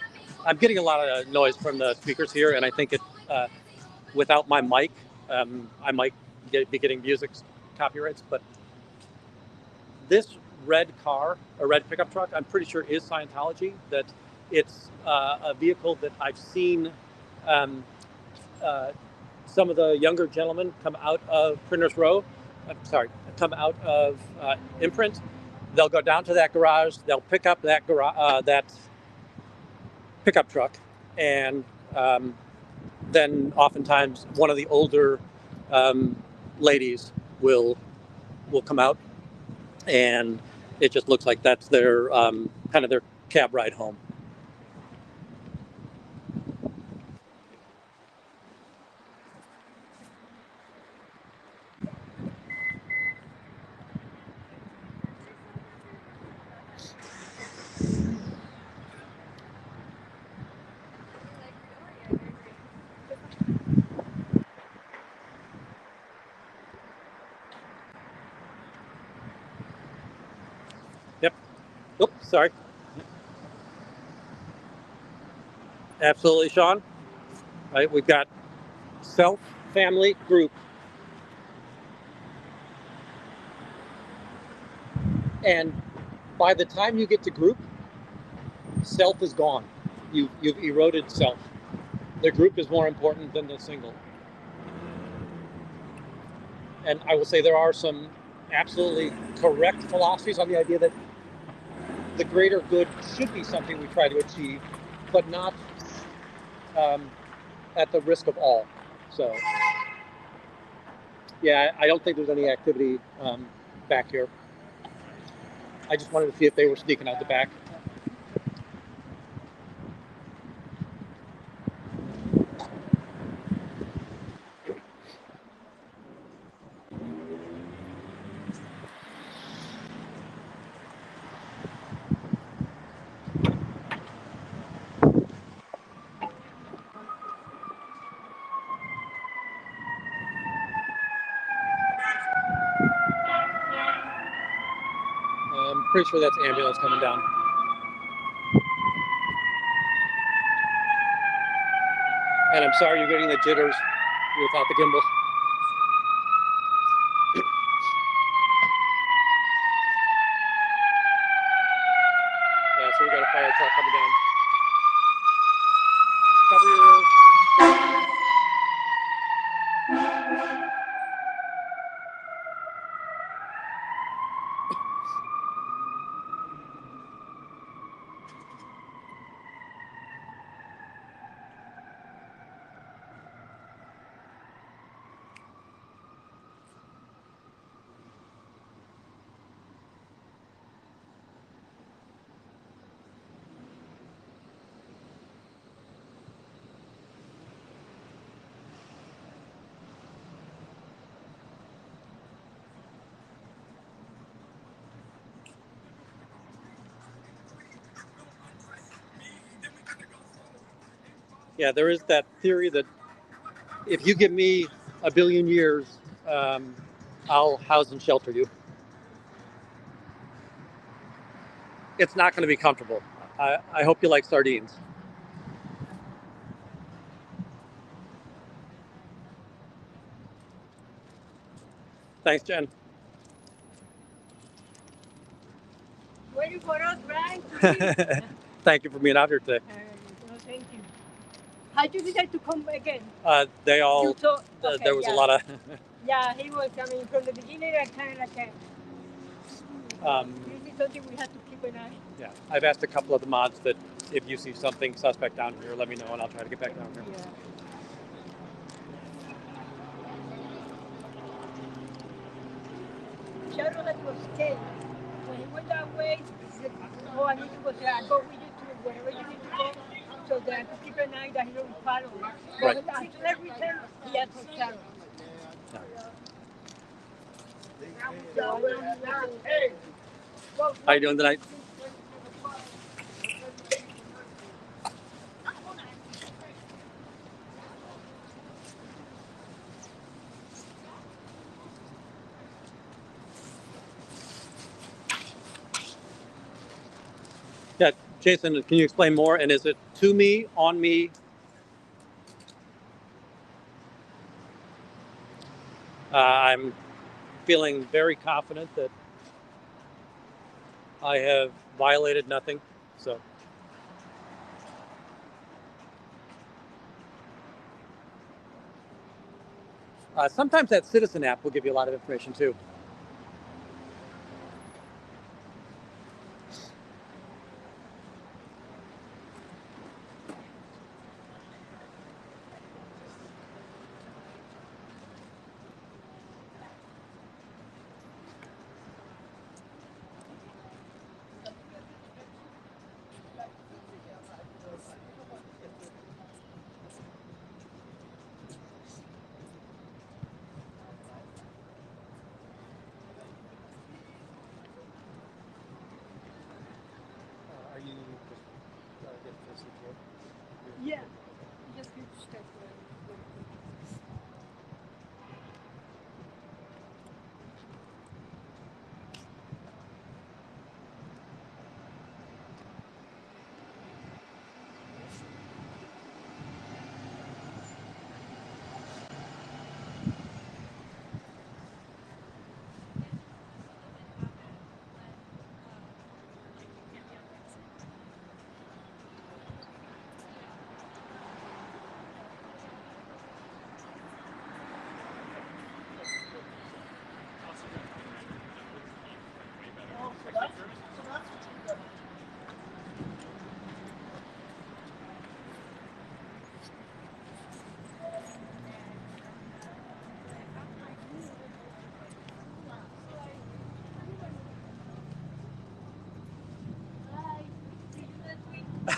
getting a lot of noise from the speakers here, and I think without my mic, I might be getting music copyrights. But this red car, a red pickup truck, I'm pretty sure is Scientology. That it's a vehicle that I've seen some of the younger gentlemen come out of Printers Row. Come out of Imprint. They'll go down to that garage. They'll pick up that pickup truck, and then oftentimes one of the older ladies will come out, and it just looks like that's their kind of their cab ride home. Yep. Oops, sorry. Absolutely, Sean. Right, we've got self, family, group, and by the time you get to group, self is gone. You've eroded self. The group is more important than the single. And I will say there are some absolutely correct philosophies on the idea that the greater good should be something we try to achieve, but not at the risk of all. So, yeah, I don't think there's any activity back here. I just wanted to see if they were sneaking out the back. I'm pretty sure that's ambulance coming down. And I'm sorry you're getting the jitters without the gimbal. Yeah, so we got a fire truck coming down. Cover your ears. Yeah, there is that theory that if you give me 1 billion years, I'll house and shelter you. It's not going to be comfortable. I hope you like sardines. Thanks, Jen. Waiting for us, Brian. Thank you for being out here today. No, thank you. How did you decide to come again? They all, You thought, okay, there was yeah. a lot of, Yeah, he was, I mean, from the beginning, I kind of like this is something we have to keep an eye. yeah. I've asked a couple of the mods that if you see something suspect down here, let me know and I'll try to get back down here. Yeah. Shadow that was scared. When he went that way, he said, oh, I need to go there. I go with you to wherever you need to go, so that I can keep an eye that he don't follow me. Right. But after that return, he had some shadow. How you doing tonight? Yeah, Jason, can you explain more? And is it to me, on me? I'm feeling very confident that I have violated nothing. So, sometimes that Citizen app will give you a lot of information too. Are you just Yeah. Just keep step.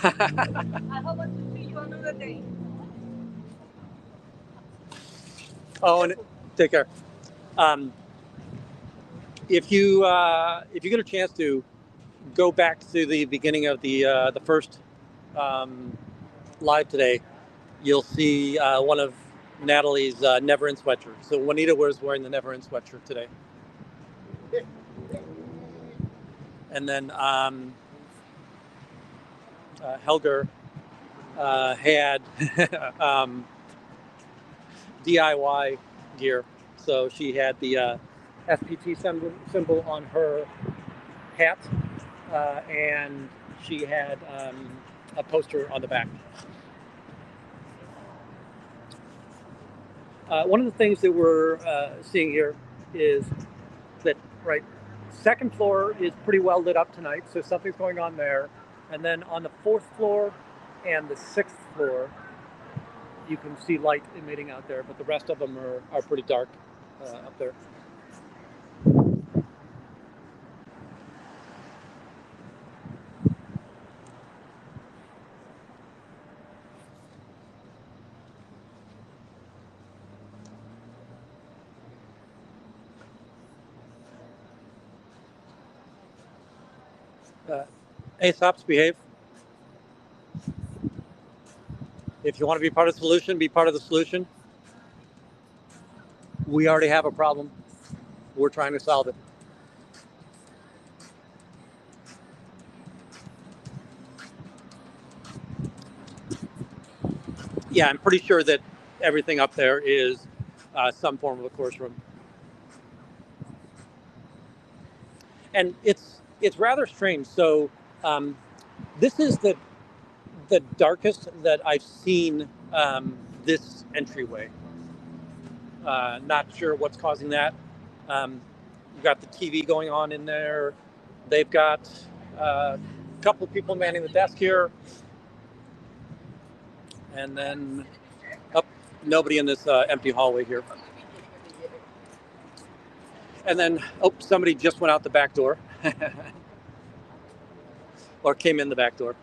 I hope to see you another day. Oh, and take care. If you get a chance to go back to the beginning of the first live today, you'll see one of Natalie's Never In sweatshirts. So Juanita was wearing the Never In sweatshirt today, and then Helger had DIY gear. So she had the SPT symbol on her hat, and she had a poster on the back. One of the things that we're seeing here is that, right, second floor is pretty well lit up tonight, so something's going on there. And then on the 4th floor and the 6th floor, you can see light emitting out there, but the rest of them are pretty dark up there. Aesops, behave. If you want to be part of the solution, be part of the solution. We already have a problem. We're trying to solve it. Yeah, I'm pretty sure that everything up there is some form of a course room. And it's rather strange. So this is the darkest that I've seen this entryway. Not sure what's causing that. You've got the TV going on in there. They've got a couple of people manning the desk here. And then nobody in this empty hallway here. And then, somebody just went out the back door. Or came in the back door.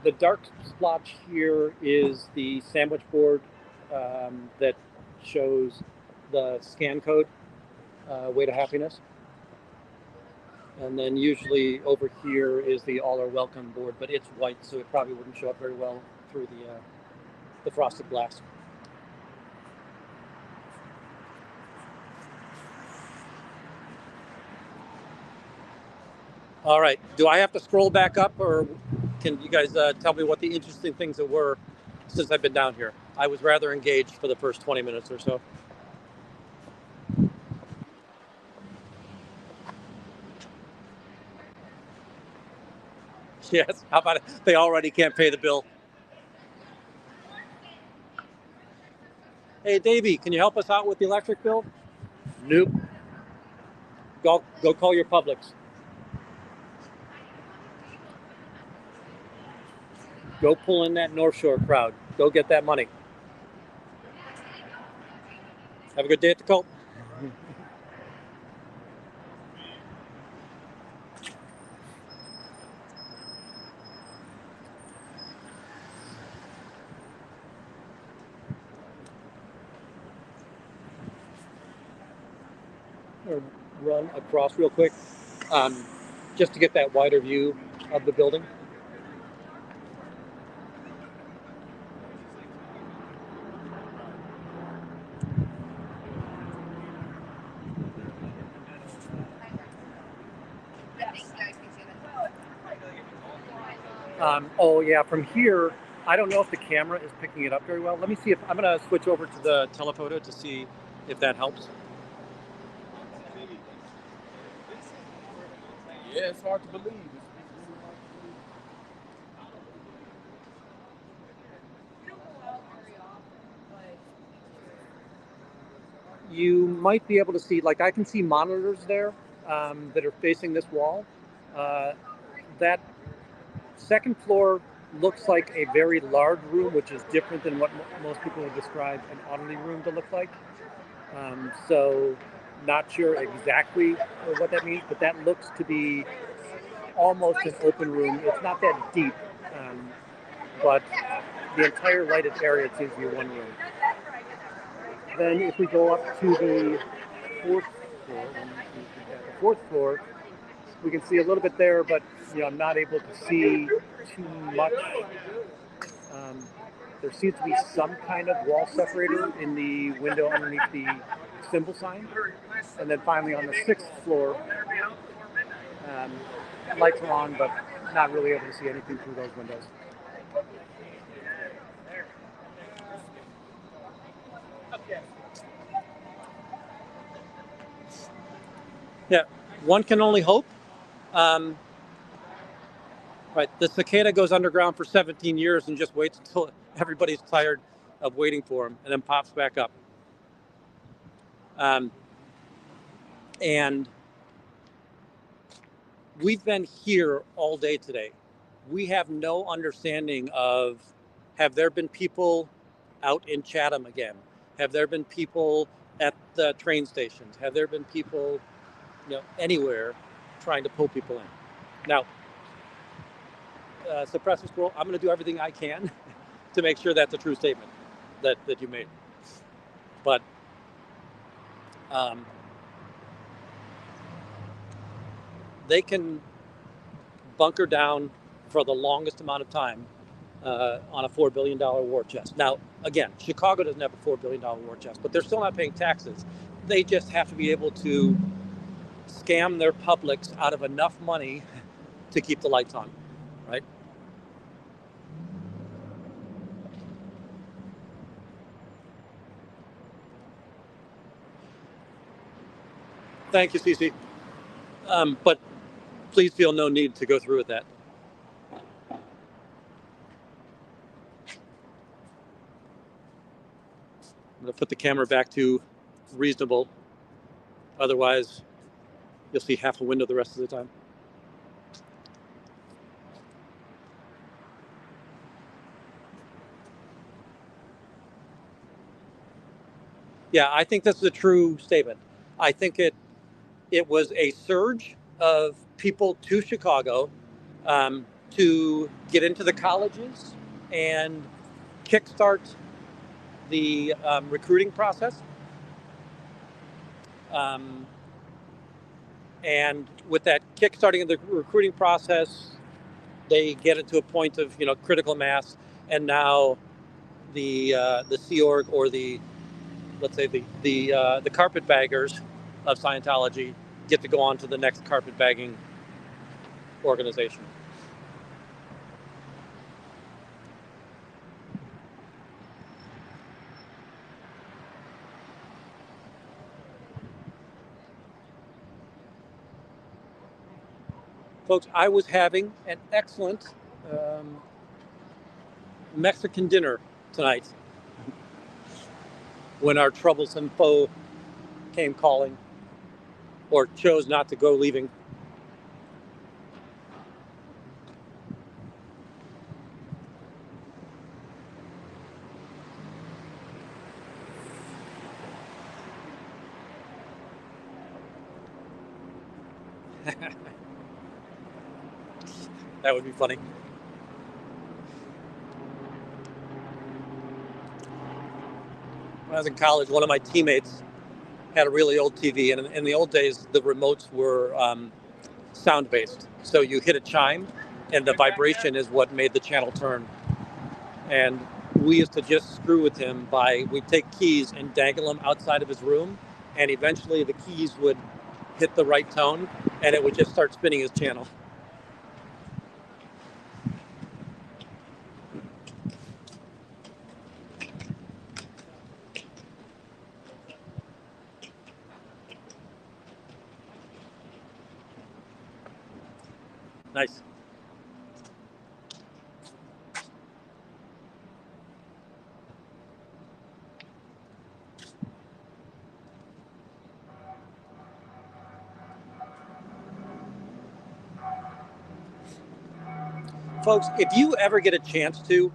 The dark splotch here is the sandwich board that shows the scan code, Way to Happiness. And then usually over here is the All Are Welcome board, but it's white, so it probably wouldn't show up very well through the frosted glass. All right, do I have to scroll back up, or can you guys tell me what the interesting things that were since I've been down here? I was rather engaged for the first 20 minutes or so. Yes, how about it? They already can't pay the bill. Hey, Davey, can you help us out with the electric bill? Nope. Go call your Publix. Go pull in that North Shore crowd. Go get that money. Have a good day at the Cult. Run across real quick, just to get that wider view of the building. Oh yeah, from here, I don't know if the camera is picking it up very well. Let me see if I'm going to switch over to the telephoto to see if that helps. Yeah, it's hard to believe. You might be able to see, like I can see monitors there that are facing this wall. That second floor looks like a very large room, which is different than what most people would describe an auditing room to look like. So not sure exactly what that means, but that looks to be almost an open room. It's not that deep, but the entire lighted area seems to be one room. Then if we go up to the fourth floor, we can see a little bit there, but I'm not able to see too much. There seems to be some kind of wall separator in the window underneath the symbol sign. And then finally on the 6th floor, lights are on, but not really able to see anything through those windows. Yeah, one can only hope. Right, the cicada goes underground for 17 years and just waits until everybody's tired of waiting for him, and then pops back up. And we've been here all day today. We have no understanding of, have there been people out in Chatham again? Have there been people at the train stations? Have there been people, anywhere trying to pull people in? Now, suppress and scroll. I'm going to do everything I can to make sure that's a true statement that you made. But they can bunker down for the longest amount of time on a $4 billion war chest. Now, again, Chicago doesn't have a $4 billion war chest, but they're still not paying taxes. They just have to be able to scam their publics out of enough money to keep the lights on, right? Thank you, Cece. But please feel no need to go through with that. I'm going to put the camera back to reasonable. Otherwise, you'll see half a window the rest of the time. Yeah, I think this is a true statement. I think it was a surge of people to Chicago to get into the colleges and kickstart the recruiting process. And with that kickstarting of the recruiting process, they get it to a point of critical mass, and now the Sea Org, or the, let's say, the carpetbaggers of Scientology get to go on to the next carpetbagging organization. Folks, I was having an excellent Mexican dinner tonight when our troublesome foe came calling, or chose not to go leaving. That would be funny. When I was in college, one of my teammates had a really old TV, and in the old days, the remotes were sound-based. So you hit a chime, and the vibration is what made the channel turn. And we used to just screw with him we'd take keys and dangle them outside of his room, and eventually the keys would hit the right tone, and it would just start spinning his channel. Nice. Folks, if you ever get a chance to,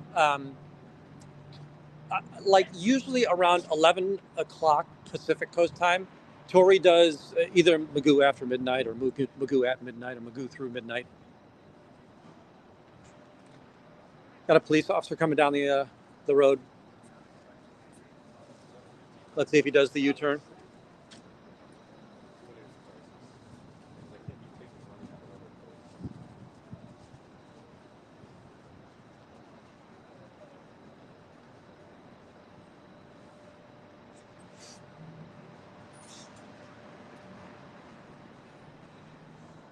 like usually around 11 o'clock Pacific Coast time, Tori does either Magoo after midnight, or Magoo at midnight, or Magoo through midnight. Got a police officer coming down the road. Let's see if he does the U-turn.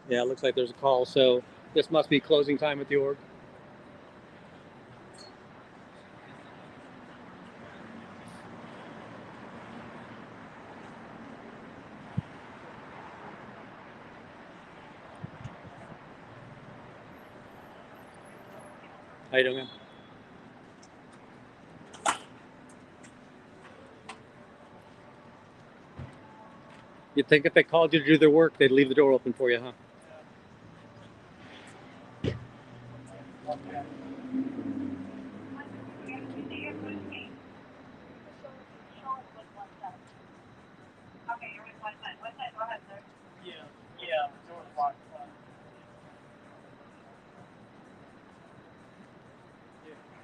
Yeah, it looks like there's a call, so this must be closing time at the org. How you doing, man? You'd think if they called you to do their work, they'd leave the door open for you, huh?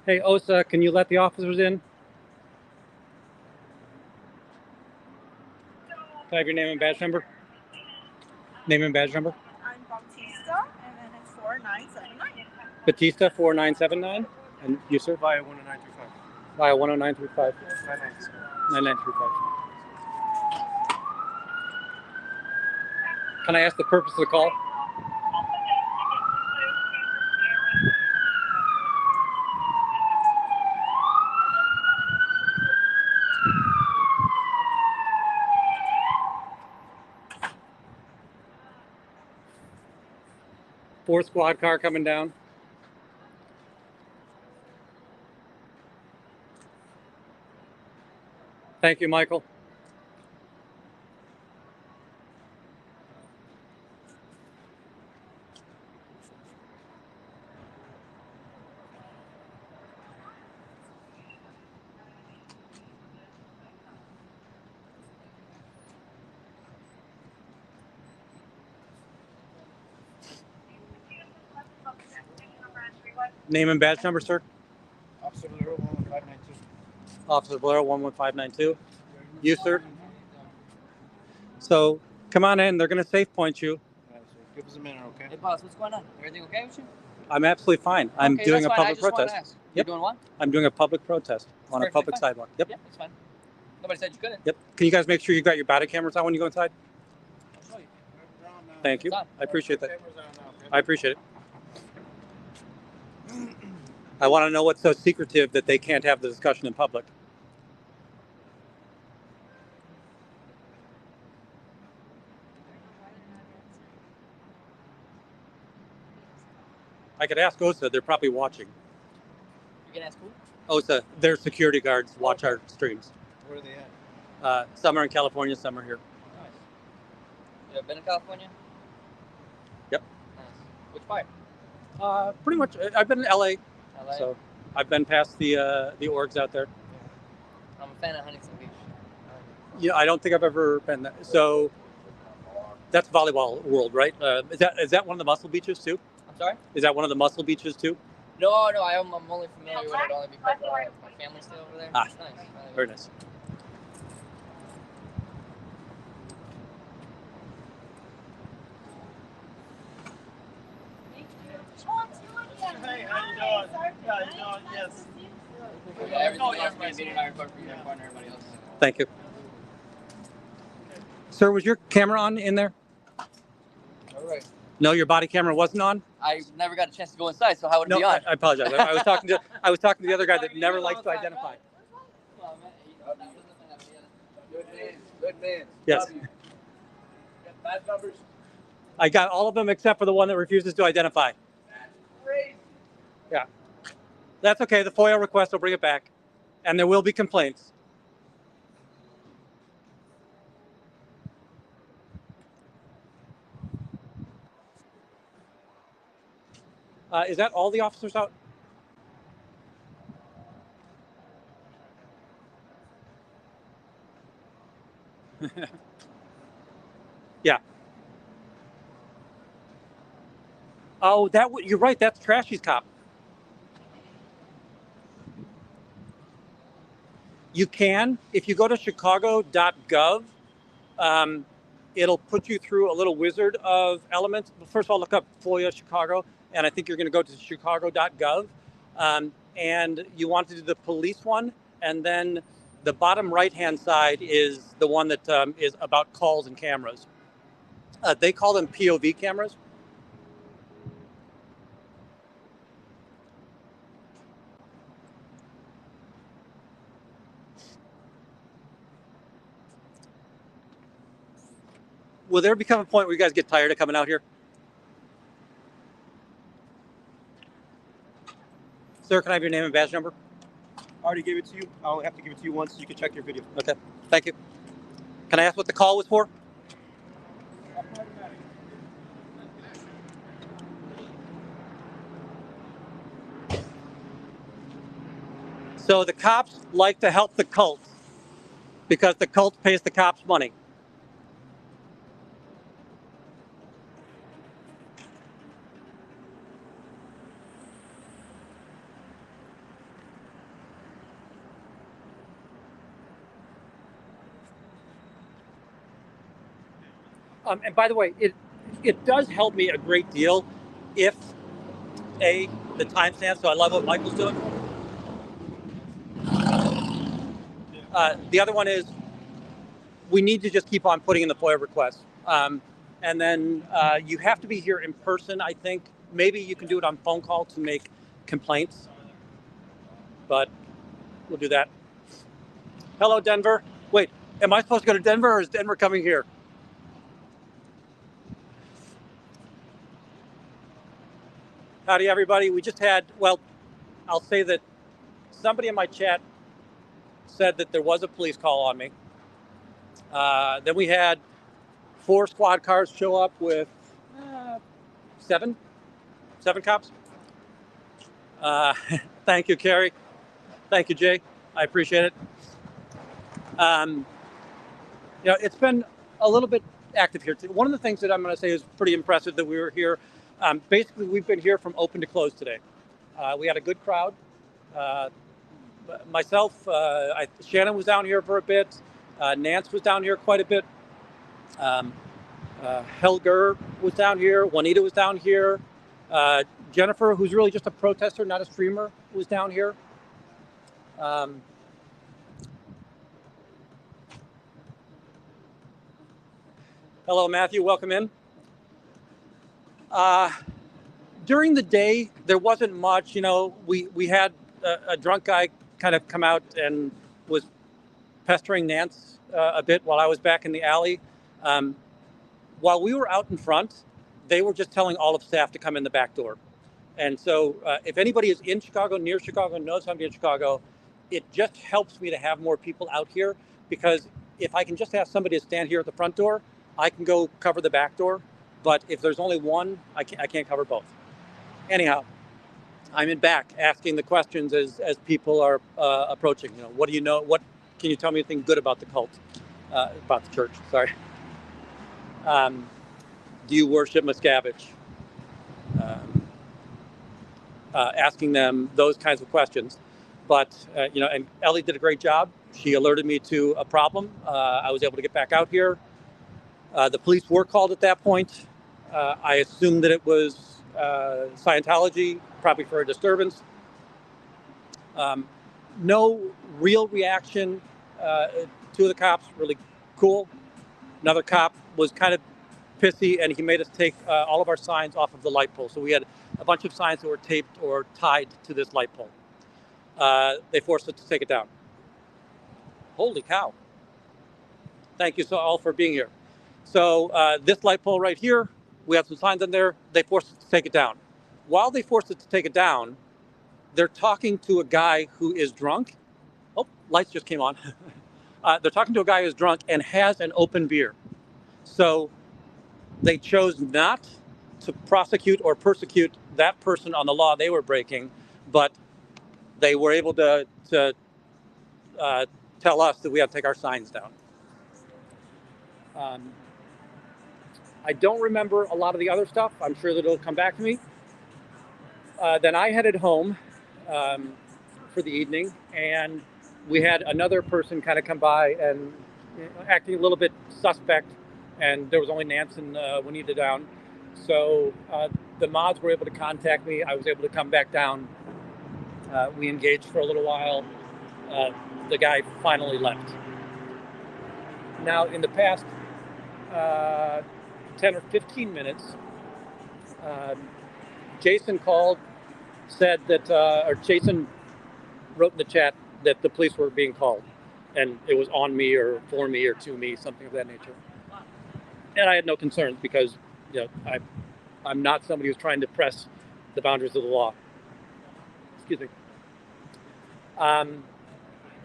Hey, Osa, can you let the officers in? Can I have your name and badge number? Name and badge number? I'm Bautista, and then it's 4979. Batista 4979. And you, sir? Via 10935. Via 10935. 9935. Can I ask the purpose of the call? Fourth squad car coming down. Thank you, Michael. Name and badge number, sir? Officer Valero 11592. Officer Valero 11592. You, sir? So come on in. They're going to safe point you. Alright, so give us a minute, okay? Hey, boss, what's going on? Everything okay with you? I'm absolutely fine. I'm okay, doing that's a fine. public I just wanted protest. to ask. Yep. You're doing what? I'm doing a public protest on a Perfectly public fine. sidewalk. Yep. Yep, that's fine. Nobody said you couldn't. Yep. Can you guys make sure you got your body cameras on when you go inside? I'll show you. Thank you. It's on. I appreciate that. Cameras on now, okay? I appreciate it. I want to know what's so secretive that they can't have the discussion in public. I could ask OSA. They're probably watching. You can ask who? OSA, their security guards watch our streams. Where are they at? Some are in California, some are here. Nice. You ever been to California? Yep. Nice. Which part? Pretty much. I've been in LA, LA? so I've been past the orgs out there. I'm a fan of Huntington Beach. Yeah, I don't think I've ever been there. So that's Volleyball World, right? Is that one of the muscle beaches too? I'm sorry? Is that one of the muscle beaches too? No, I'm only familiar with it only because my family's still over there. Ah, It's nice. very nice. Hey, how you doing? How you doing? Yes. Yeah, everything else, my senior and I report for you, and everybody else. Thank you. Sir, was your camera on in there? All right. No, your body camera wasn't on? I never got a chance to go inside, so how would it No, be on? I apologize. I was talking to the other guy that never likes to identify. Good man. Good man. Yes. Got badge numbers? I got all of them except for the one that refuses to identify. Great. Yeah. That's okay. The FOIA request will bring it back. And there will be complaints. Is that all the officers out? Yeah. Oh, you're right. That's Trashy's cop. You can, if you go to chicago.gov, it'll put you through a little wizard of elements. First of all, look up FOIA Chicago, and I think you're going to go to chicago.gov, and you want to do the police one, and then the bottom right-hand side is the one that is about calls and cameras. They call them POV cameras. Will there become a point where you guys get tired of coming out here? Sir, can I have your name and badge number? I already gave it to you. I'll have to give it to you once so you can check your video. Okay, thank you. Can I ask what the call was for? So the cops like to help the cult because the cult pays the cops money. And by the way, it does help me a great deal if the timestamp. So I love what Michael's doing. The other one is we need to just keep on putting in the FOIA requests. And then you have to be here in person, I think. Maybe you can do it on phone call to make complaints, but we'll do that. Hello, Denver. Wait, am I supposed to go to Denver or is Denver coming here? Howdy, everybody. We just had, well, I'll say that somebody in my chat said that there was a police call on me. Then we had 4 squad cars show up with 7 cops. Thank you, Carrie. Thank you, Jay. I appreciate it. It's been a little bit active here. One of the things that I'm going to say is pretty impressive that we were here. Basically, we've been here from open to close today. We had a good crowd. Myself, Shannon was down here for a bit. Nance was down here quite a bit. Helger was down here. Juanita was down here. Jennifer, who's really just a protester, not a streamer, was down here. Hello, Matthew. Welcome in. During the day, there wasn't much. We had a drunk guy kind of come out and was pestering Nance a bit while I was back in the alley. While we were out in front, they were just telling all of staff to come in the back door. And so if anybody is in Chicago, near Chicago, knows somebody in Chicago, it just helps me to have more people out here, because if I can just ask somebody to stand here at the front door, I can go cover the back door. But if there's only one, I can't cover both. Anyhow, I'm in back asking the questions as people are approaching. What do you know? What can you tell me anything good about the cult, about the church? Sorry. Do you worship Miscavige? Asking them those kinds of questions. But, and Ellie did a great job. She alerted me to a problem. I was able to get back out here. The police were called at that point. I assumed that it was Scientology, probably for a disturbance. No real reaction. 2 of the cops, really cool. Another cop was kind of pissy, and he made us take all of our signs off of the light pole. So we had a bunch of signs that were taped or tied to this light pole. They forced us to take it down. Holy cow. Thank you so all for being here. So this light pole right here, we have some signs on there. They forced us to take it down. While they forced us to take it down, they're talking to a guy who is drunk. Oh, lights just came on. They're talking to a guy who's drunk and has an open beer. So they chose not to prosecute or persecute that person on the law they were breaking, but they were able to tell us that we had to take our signs down. I don't remember a lot of the other stuff. I'm sure that it'll come back to me. Then I headed home for the evening, and we had another person kind of come by and acting a little bit suspect, and there was only Nance and Juanita down. So the mods were able to contact me. I was able to come back down. We engaged for a little while. The guy finally left. Now, in the past 10 or 15 minutes, Jason called, said that, or Jason wrote in the chat that the police were being called, and it was on me or for me or to me, something of that nature. And I had no concerns because, I'm not somebody who's trying to press the boundaries of the law. Excuse me.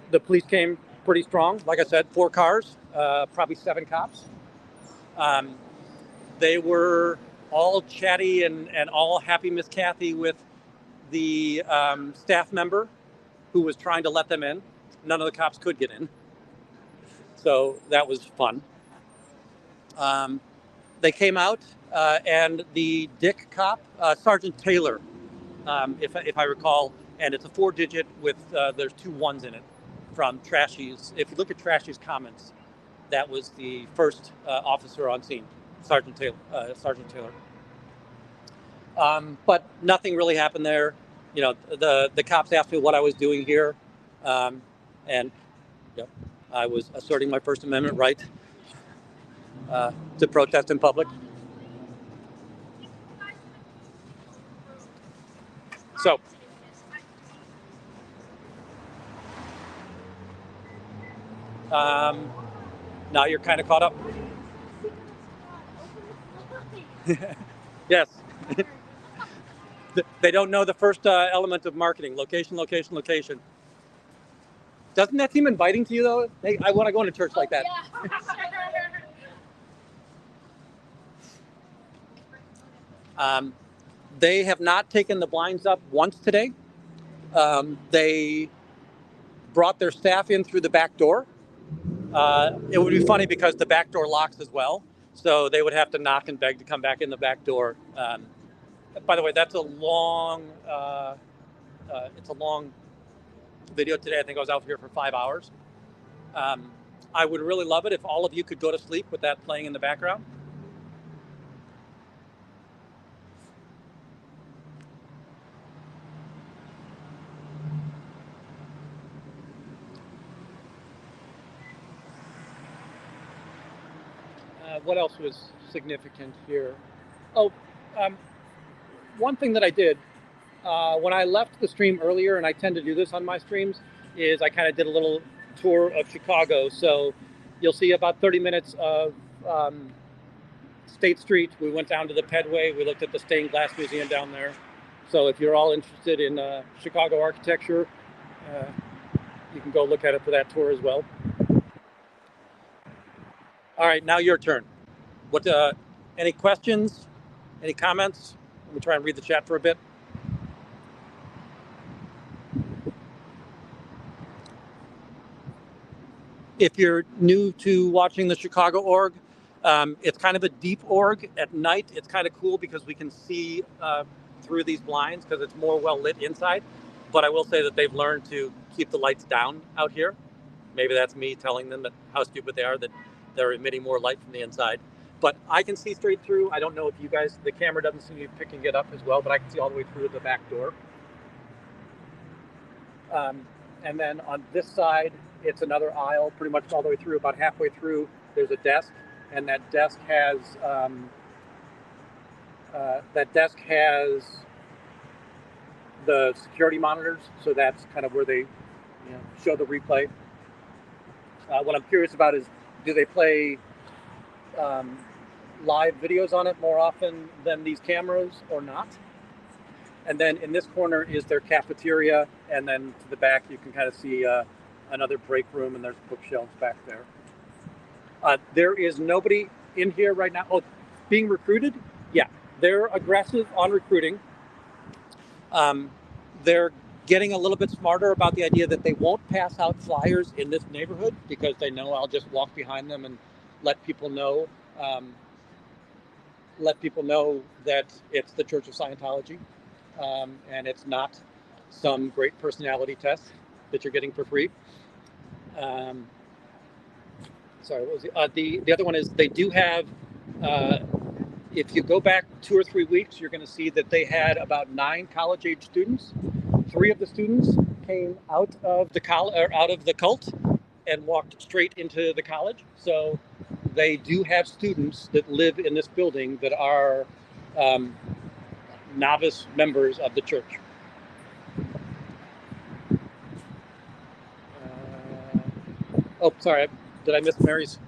The police came pretty strong. Like I said, 4 cars, probably 7 cops. They were all chatty and all happy Miss Kathy with the staff member who was trying to let them in. None of the cops could get in. So that was fun. They came out and the Dick cop, Sergeant Taylor, if I recall, and it's a 4-digit with, there's 2 1s in it from Trashy's. If you look at Trashy's comments, that was the first officer on scene. Sergeant Taylor. But nothing really happened there. You know, the cops asked me what I was doing here, and I was asserting my First Amendment right to protest in public. So, now you're kind of caught up. Yes. They don't know the first element of marketing: location, location, location. Doesn't that seem inviting to you, though? Hey, I want to go into church like that. They have not taken the blinds up once today. They brought their staff in through the back door. It would be funny because the back door locks as well, so they would have to knock and beg to come back in the back door. By the way, that's a long. It's a long video today. I think I was out here for 5 hours. I would really love it if all of you could go to sleep with that playing in the background. What else was significant here? Oh, one thing that I did when I left the stream earlier, and I tend to do this on my streams, is I kind of did a little tour of Chicago. So you'll see about 30 minutes of State Street. We went down to the Pedway. We looked at the Stained Glass Museum down there. So if you're all interested in Chicago architecture, you can go look at it for that tour as well. All right, now your turn. What? Any questions? Any comments? Let me try and read the chat for a bit. If you're new to watching the Chicago org, it's kind of a deep org. At night, it's kind of cool because we can see through these blinds because it's more well lit inside. But I will say that they've learned to keep the lights down out here. Maybe that's me telling them that how stupid they are that they're emitting more light from the inside. But I can see straight through. I don't know if you guys, the camera doesn't seem to be picking it up as well, but I can see all the way through the back door. And then on this side, it's another aisle, pretty much all the way through. About halfway through, there's a desk, and that desk has the security monitors. So that's kind of where they show the replay. What I'm curious about is, do they play live videos on it more often than these cameras or not? And then in this corner is their cafeteria, and then to the back you can kind of see another break room, and there's bookshelves back there. There is nobody in here right now. Oh, being recruited? Yeah, they're aggressive on recruiting. They're getting a little bit smarter about the idea that they won't pass out flyers in this neighborhood because they know I'll just walk behind them and let people know that it's the Church of Scientology, and it's not some great personality test that you're getting for free. Sorry, what was the other one is they do have, if you go back 2 or 3 weeks, you're going to see that they had about 9 college-age students. 3 of the students came out of the cult and walked straight into the college. So they do have students that live in this building that are novice members of the church. Oh, sorry, did I miss Mary's?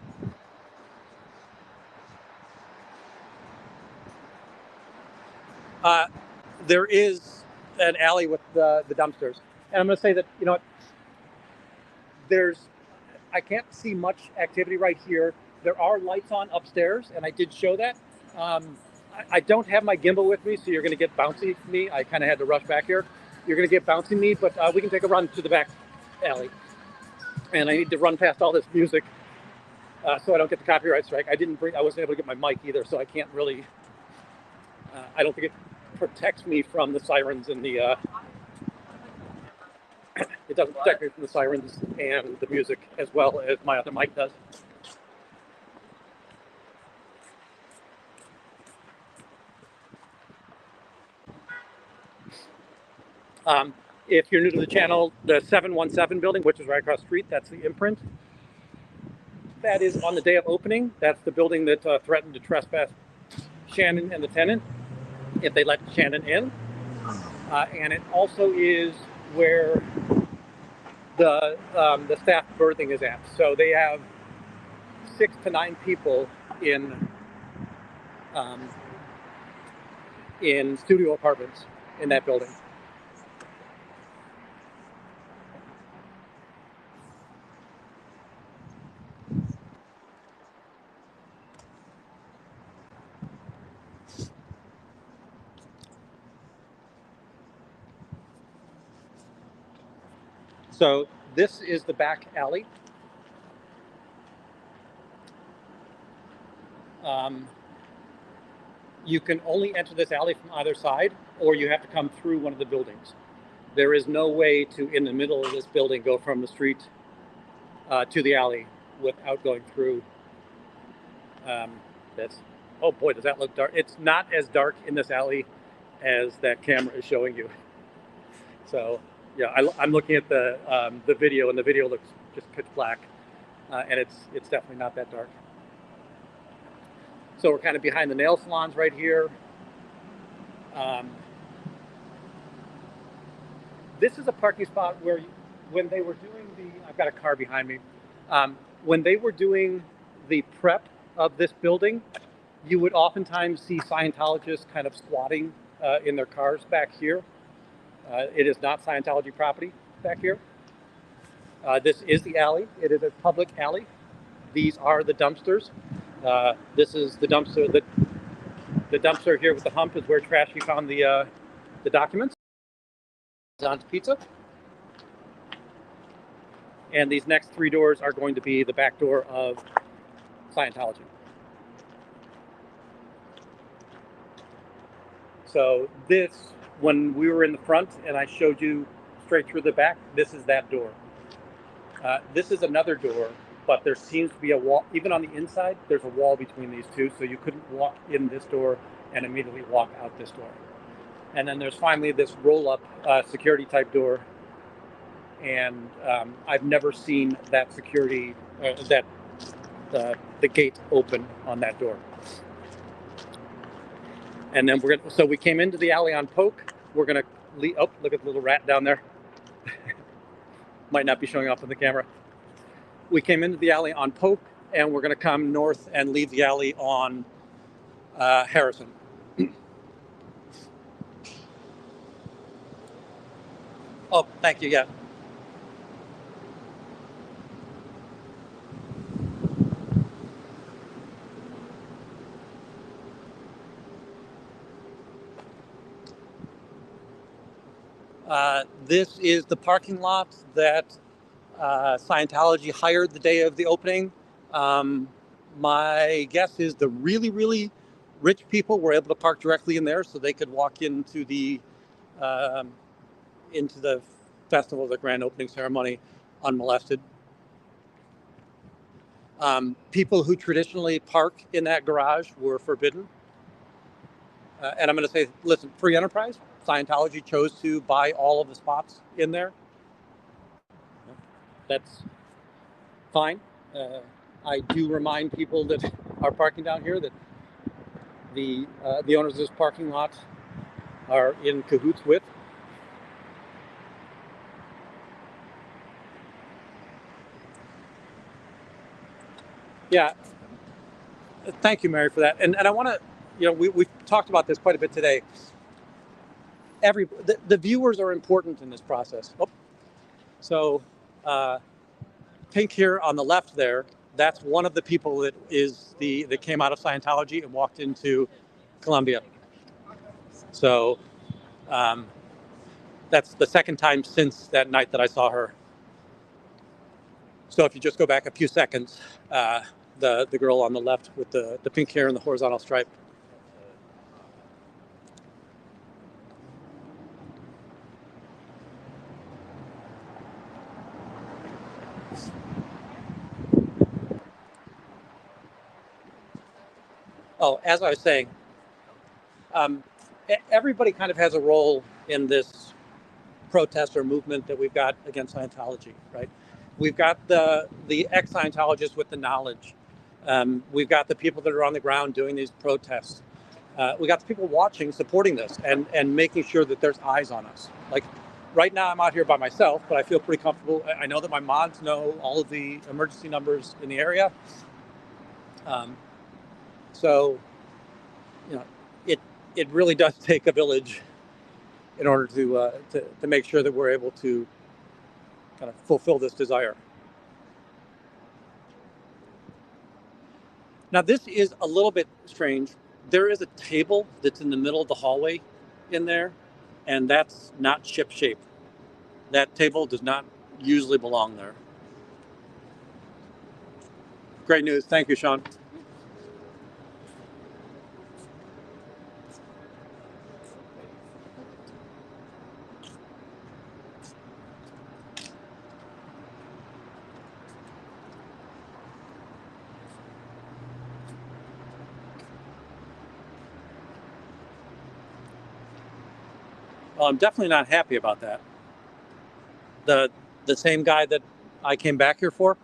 There is an alley with the dumpsters. And I'm going to say that, I can't see much activity right here. There are lights on upstairs, and I did show that. I don't have my gimbal with me, so you're going to get bouncy me. I kind of had to rush back here. You're going to get bouncy me, but we can take a run to the back alley. And I need to run past all this music so I don't get the copyright strike. I wasn't able to get my mic either, so I can't really, I don't think it protects me from the sirens and the, it doesn't protect me from the sirens and the music as well as my other mic does. If you're new to the channel, the 717 building, which is right across the street, that's the imprint. That is on the day of opening. That's the building that threatened to trespass Shannon and the tenant if they let Shannon in. And it also is where the staff berthing is at. So they have 6 to 9 people in studio apartments in that building. So this is the back alley. You can only enter this alley from either side, or you have to come through one of the buildings. There is no way to, in the middle of this building, go from the street to the alley without going through this. Oh boy, does that look dark. It's not as dark in this alley as that camera is showing you. So yeah, I'm looking at the video, and the video looks just pitch black, and it's definitely not that dark. So we're kind of behind the nail salons right here. This is a parking spot where, when they were doing I've got a car behind me. When they were doing the prep of this building, you would oftentimes see Scientologists kind of squatting in their cars back here. It is not Scientology property back here. This is the alley. It is a public alley. These are the dumpsters. This is the dumpster. The dumpster here with the hump is where Trashy found the documents. John's Pizza. And these next 3 doors are going to be the back door of Scientology. So this, when we were in the front and I showed you straight through the back, this is that door. This is another door, but there seems to be a wall, even on the inside, there's a wall between these two, so you couldn't walk in this door and immediately walk out this door. And then there's finally this roll-up security type door, and I've never seen that security, the gate open on that door. And then so we came into the alley on Polk. We're gonna leave. Oh, look at the little rat down there. Might not be showing up on the camera. We came into the alley on Polk, and we're gonna come north and leave the alley on Harrison. Oh, thank you. Yeah. This is the parking lot that Scientology hired the day of the opening. My guess is the really, really rich people were able to park directly in there, so they could walk into the festival, the grand opening ceremony, unmolested. People who traditionally park in that garage were forbidden. And I'm going to say, listen, free enterprise. Scientology chose to buy all of the spots in there. That's fine. I do remind people that are parking down here that the owners of this parking lot are in cahoots with. Yeah. Thank you, Mary, for that. And I want to, we've talked about this quite a bit today. The viewers are important in this process. Oh. So pink here on the left there, that's one of the people that came out of Scientology and walked into Columbia. So that's the second time since that night that I saw her. So if you just go back a few seconds, the girl on the left with the pink hair and the horizontal stripe. Oh, as I was saying, everybody kind of has a role in this protest or movement that we've got against Scientology, right? We've got the ex-Scientologists with the knowledge. We've got the people that are on the ground doing these protests. We got the people watching, supporting this, and making sure that there's eyes on us. Like right now, I'm out here by myself, but I feel pretty comfortable. I know that my mods know all of the emergency numbers in the area. So, you know, it really does take a village in order to make sure that we're able to kind of fulfill this desire. Now, this is a little bit strange. There is a table that's in the middle of the hallway in there, and that's not ship-shape. That table does not usually belong there. Great news. Thank you, Sean. Well, I'm definitely not happy about that. The same guy that I came back here for.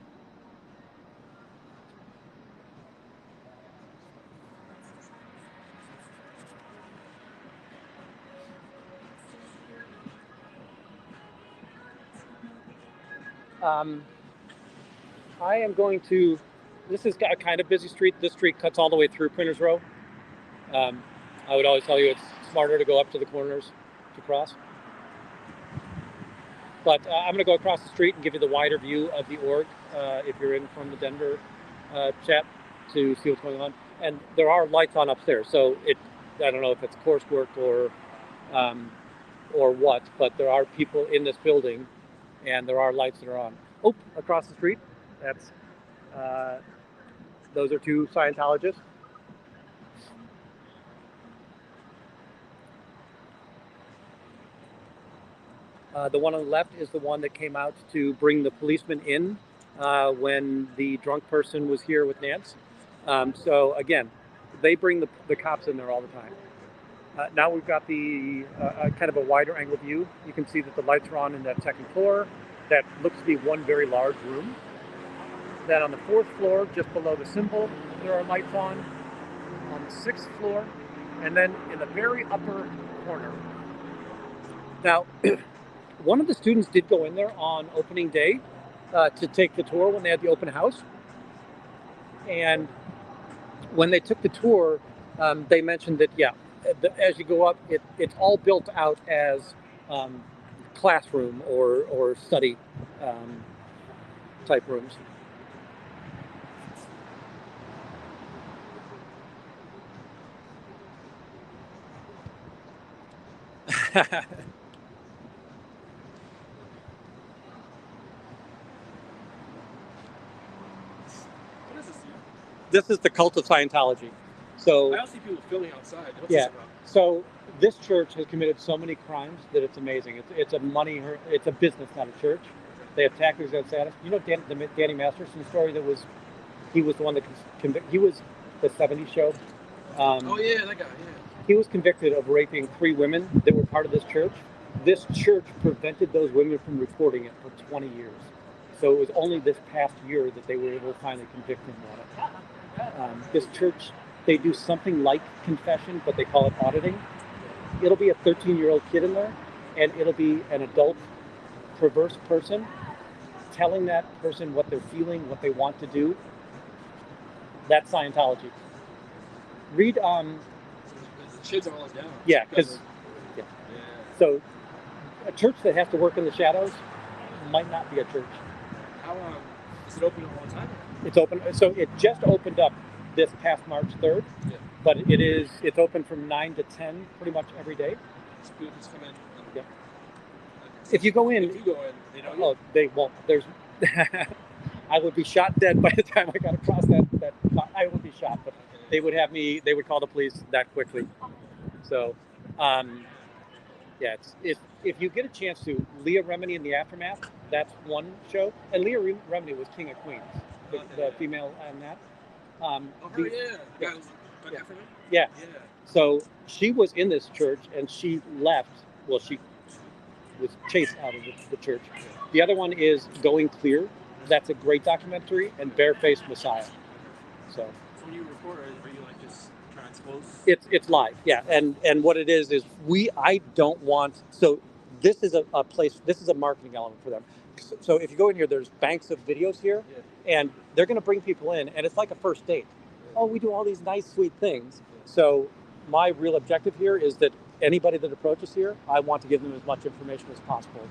I am going to, this is a kind of busy street. This street cuts all the way through Printers Row. I would always tell you it's smarter to go up to the corners to cross. But I'm going to go across the street and give you the wider view of the org if you're in from the Denver chat to see what's going on. And there are lights on upstairs, so I don't know if it's coursework or what, but there are people in this building, and there are lights that are on. Oh, across the street, that's those are two Scientologists. The one on the left is the one that came out to bring the policeman in when the drunk person was here with Nance. So again, they bring the cops in there all the time. Now we've got the kind of a wider angle view. You can see that the lights are on in that second floor. That looks to be one very large room. Then on the fourth floor, just below the symbol, there are lights on the sixth floor, and then in the very upper corner. Now, one of the students did go in there on opening day to take the tour when they had the open house. And when they took the tour, they mentioned that, yeah, as you go up, it's all built out as classroom or study type rooms. What is this? This is the cult of Scientology. So I also see people filming outside. What's yeah. this about? So this church has committed so many crimes that it's amazing. It's a business, not a church. They have tax exempt status. You know the Danny Masterson story he was the one that he was the 70s show. Oh yeah, that guy. Yeah. He was convicted of raping 3 women that were part of this church. This church prevented those women from reporting it for 20 years. So it was only this past year that they were able to finally convict him on it. This church, they do something like confession, but they call it auditing. It'll be a 13-year-old kid in there, and it'll be an adult, perverse person telling that person what they're feeling, what they want to do. That's Scientology. Read The shades are all down. yeah, because so a church that has to work in the shadows might not be a church. How is it open all the time? It's open. So it just opened up this past March 3rd, but it's open from 9 to 10 pretty much every day. Students come in. Yeah. If you go in, they don't. oh, they won't. There's, I would be shot dead by the time I got across that. I would be shot, but they would have me. They would call the police that quickly. So, yeah, if you get a chance to, Leah Remini in the Aftermath, that's one show, and Leah Remini was King of Queens, the female on that. Yeah. So she was in this church, and she left. Well, she was chased out of the church. The other one is Going Clear. That's a great documentary, and Barefaced Messiah. So when you record, are you like just trying to expose? It's live, yeah. And what it is I don't want, so this is a place, this is a marketing element for them. So if you go in here, there's banks of videos here, and they're going to bring people in, and it's like a first date. Oh, we do all these nice, sweet things. So my real objective here is that anybody that approaches here, I want to give them as much information as possible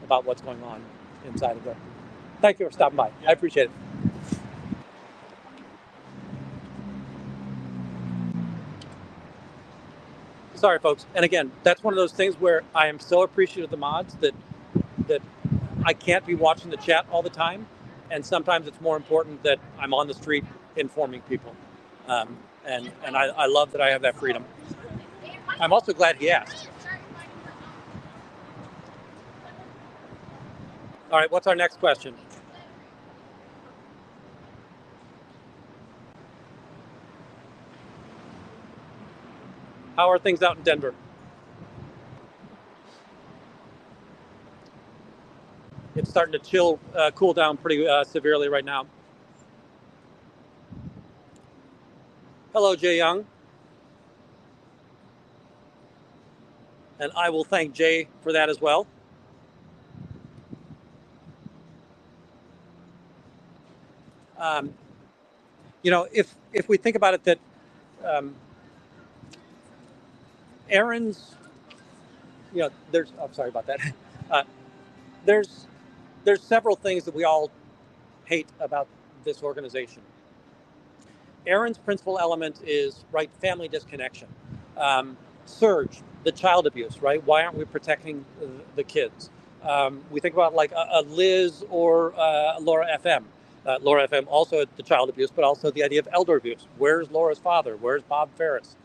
about what's going on inside of there. Thank you for stopping by. I appreciate it. Sorry, folks. And again, that's one of those things where I am so appreciative of the mods that I can't be watching the chat all the time. And sometimes it's more important that I'm on the street informing people. And I love that I have that freedom. I'm also glad he asked. All right, what's our next question? How are things out in Denver? It's starting to cool down pretty severely right now. Hello, Jay Young. And I will thank Jay for that as well. You know, if we think about it, that Aaron's, you know, I'm sorry about that. There's several things that we all hate about this organization. Aaron's principal element is, right, family disconnection. Surge, the child abuse, right? Why aren't we protecting the kids? We think about like a Liz or Laura FM. Laura FM also the child abuse, but also the idea of elder abuse. Where's Laura's father? Where's Bob Ferris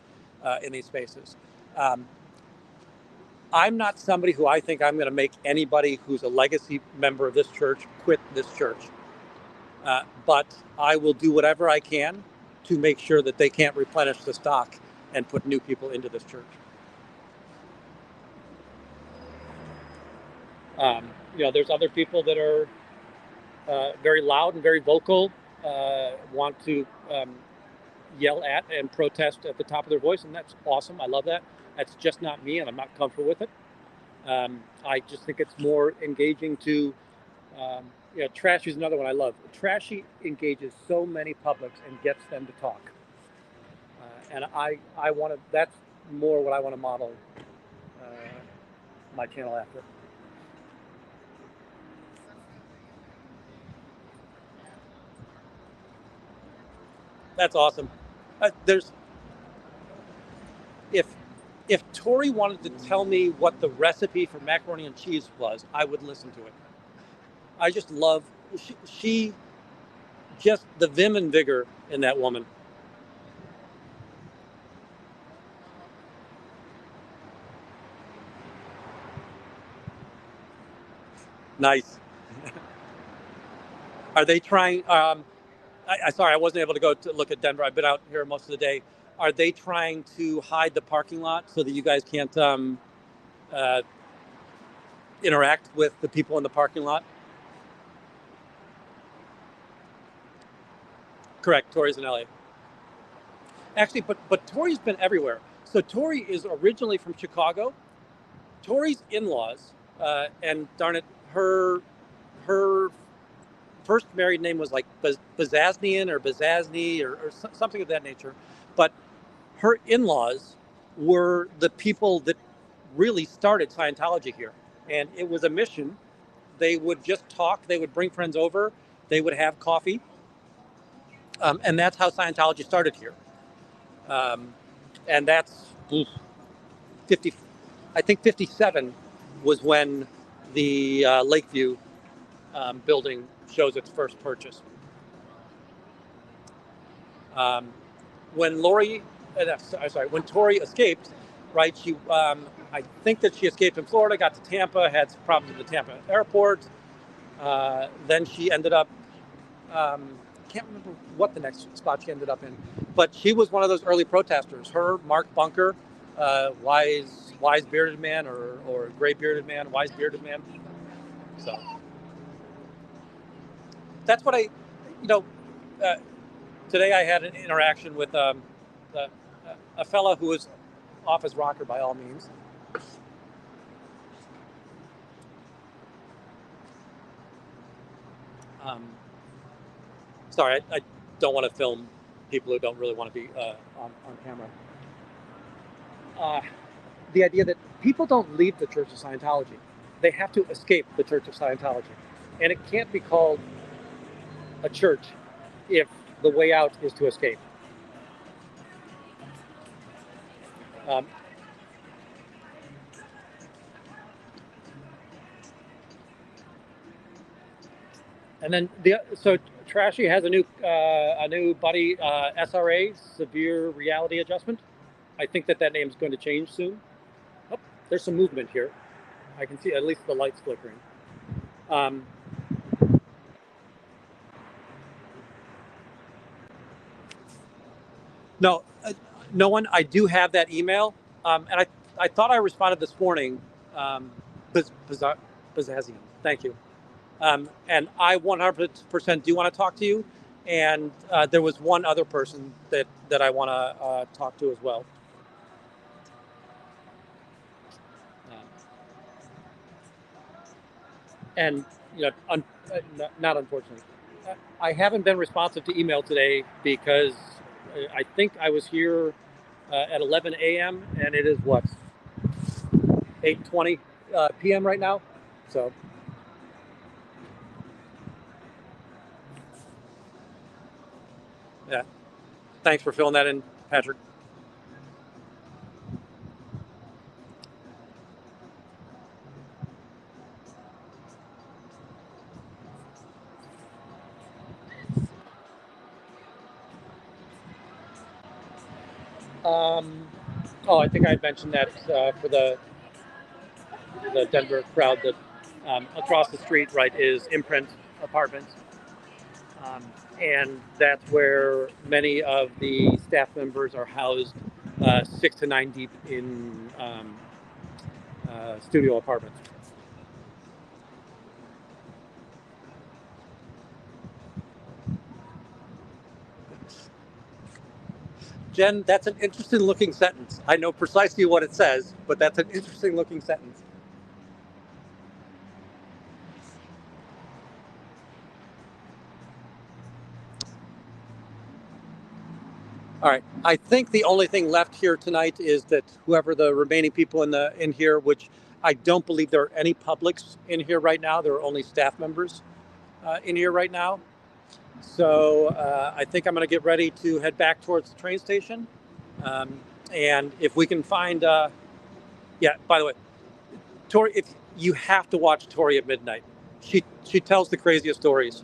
in these spaces? I'm not somebody who I think I'm going to make anybody who's a legacy member of this church quit this church. But I will do whatever I can to make sure that they can't replenish the stock and put new people into this church. You know, there's other people that are very loud and very vocal, want to yell at and protest at the top of their voice, and that's awesome. I love that. That's just not me, and I'm not comfortable with it. I just think it's more engaging to, you know, Trashy is another one I love. Trashy engages so many publics and gets them to talk. And I want to, that's more what I want to model my channel after. That's awesome. If Tori wanted to tell me what the recipe for macaroni and cheese was, I would listen to it. I just love, she just the vim and vigor in that woman. Nice. Are they trying, sorry, I wasn't able to go to look at Denver. I've been out here most of the day. Are they trying to hide the parking lot so that you guys can't interact with the people in the parking lot? Correct, Tori's in LA. Actually, but Tori's been everywhere. So Tori is originally from Chicago. Tori's in-laws, and darn it, her first married name was like Bazaznian or Bazazni or something of that nature. But her in-laws were the people that really started Scientology here. And it was a mission. They would just talk. They would bring friends over. They would have coffee. And that's how Scientology started here. And that's 50, I think 57 was when the Lakeview building shows its first purchase. When when Tori escaped, right? She, I think that she escaped in Florida, got to Tampa, had some problems at the Tampa airport. Then she ended up, can't remember what the next spot she ended up in, but she was one of those early protesters. Her, Mark Bunker, wise bearded man or gray bearded man, wise bearded man. So that's what today I had an interaction with a fella who was off his rocker by all means. Sorry, I don't want to film people who don't really want to be on camera. The idea that people don't leave the Church of Scientology. They have to escape the Church of Scientology. And it can't be called a church if the way out is to escape. And then so Trashy has a new buddy, SRA, Severe Reality Adjustment. I think that name is going to change soon. Oh, there's some movement here. I can see at least the lights flickering. No, no one. I do have that email, and I thought I responded this morning. Bazazian, thank you. And I 100% do want to talk to you. And there was one other person that I want to talk to as well. And not unfortunately, I haven't been responsive to email today because I think I was here at 11 a.m. and it is what, 8:20 p.m. right now. So yeah, thanks for filling that in, Patrick. I think I mentioned that for the Denver crowd that across the street, right, is Imprint Apartments. And that's where many of the staff members are housed 6 to 9 deep in studio apartments. Jen, that's an interesting looking sentence. I know precisely what it says, but that's an interesting looking sentence. All right. I think the only thing left here tonight is that whoever the remaining people in here, which I don't believe there are any publics in here right now. There are only staff members in here right now. So I think I'm going to get ready to head back towards the train station. And if we can find, yeah, by the way, Tori, if you have to watch Tori at midnight, she tells the craziest stories.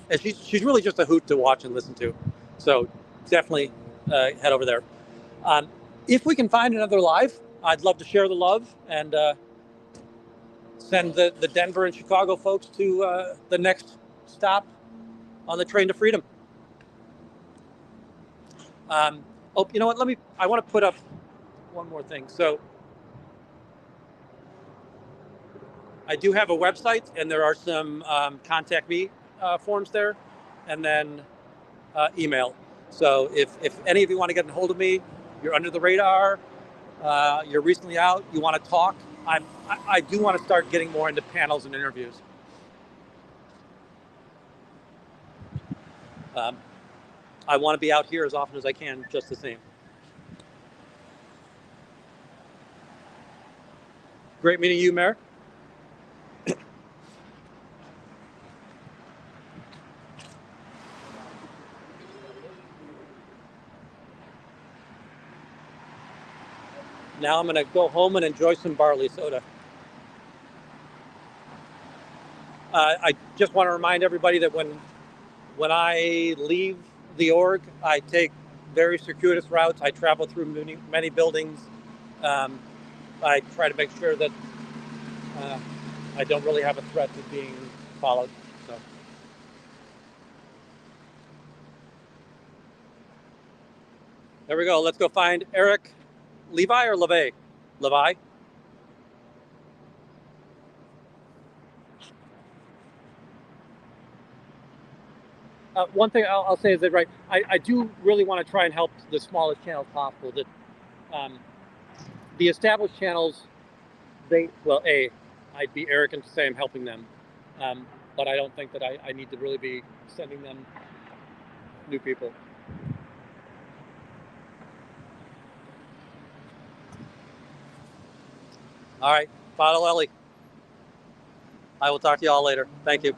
And she's really just a hoot to watch and listen to. So definitely head over there. If we can find another live, I'd love to share the love and send the Denver and Chicago folks to the next stop on the train to freedom. You know what? I want to put up one more thing. So I do have a website, and there are some contact me forms there, and then email. So if any of you want to get a hold of me, you're under the radar, you're recently out, you want to talk, I do want to start getting more into panels and interviews. I want to be out here as often as I can, just the same. Great meeting you, Mayor. Now I'm going to go home and enjoy some barley soda. I just want to remind everybody that when I leave the org, I take very circuitous routes. I travel through many buildings. I try to make sure that I don't really have a threat of being followed. So. There we go. Let's go find Eric Levi or Levi? Levi? One thing I'll say is that, right, I do really want to try and help the smallest channels possible. That the established channels, I'd be arrogant to say I'm helping them, but I don't think that I need to really be sending them new people. All right, follow Ellie. I will talk to you all later. Thank you.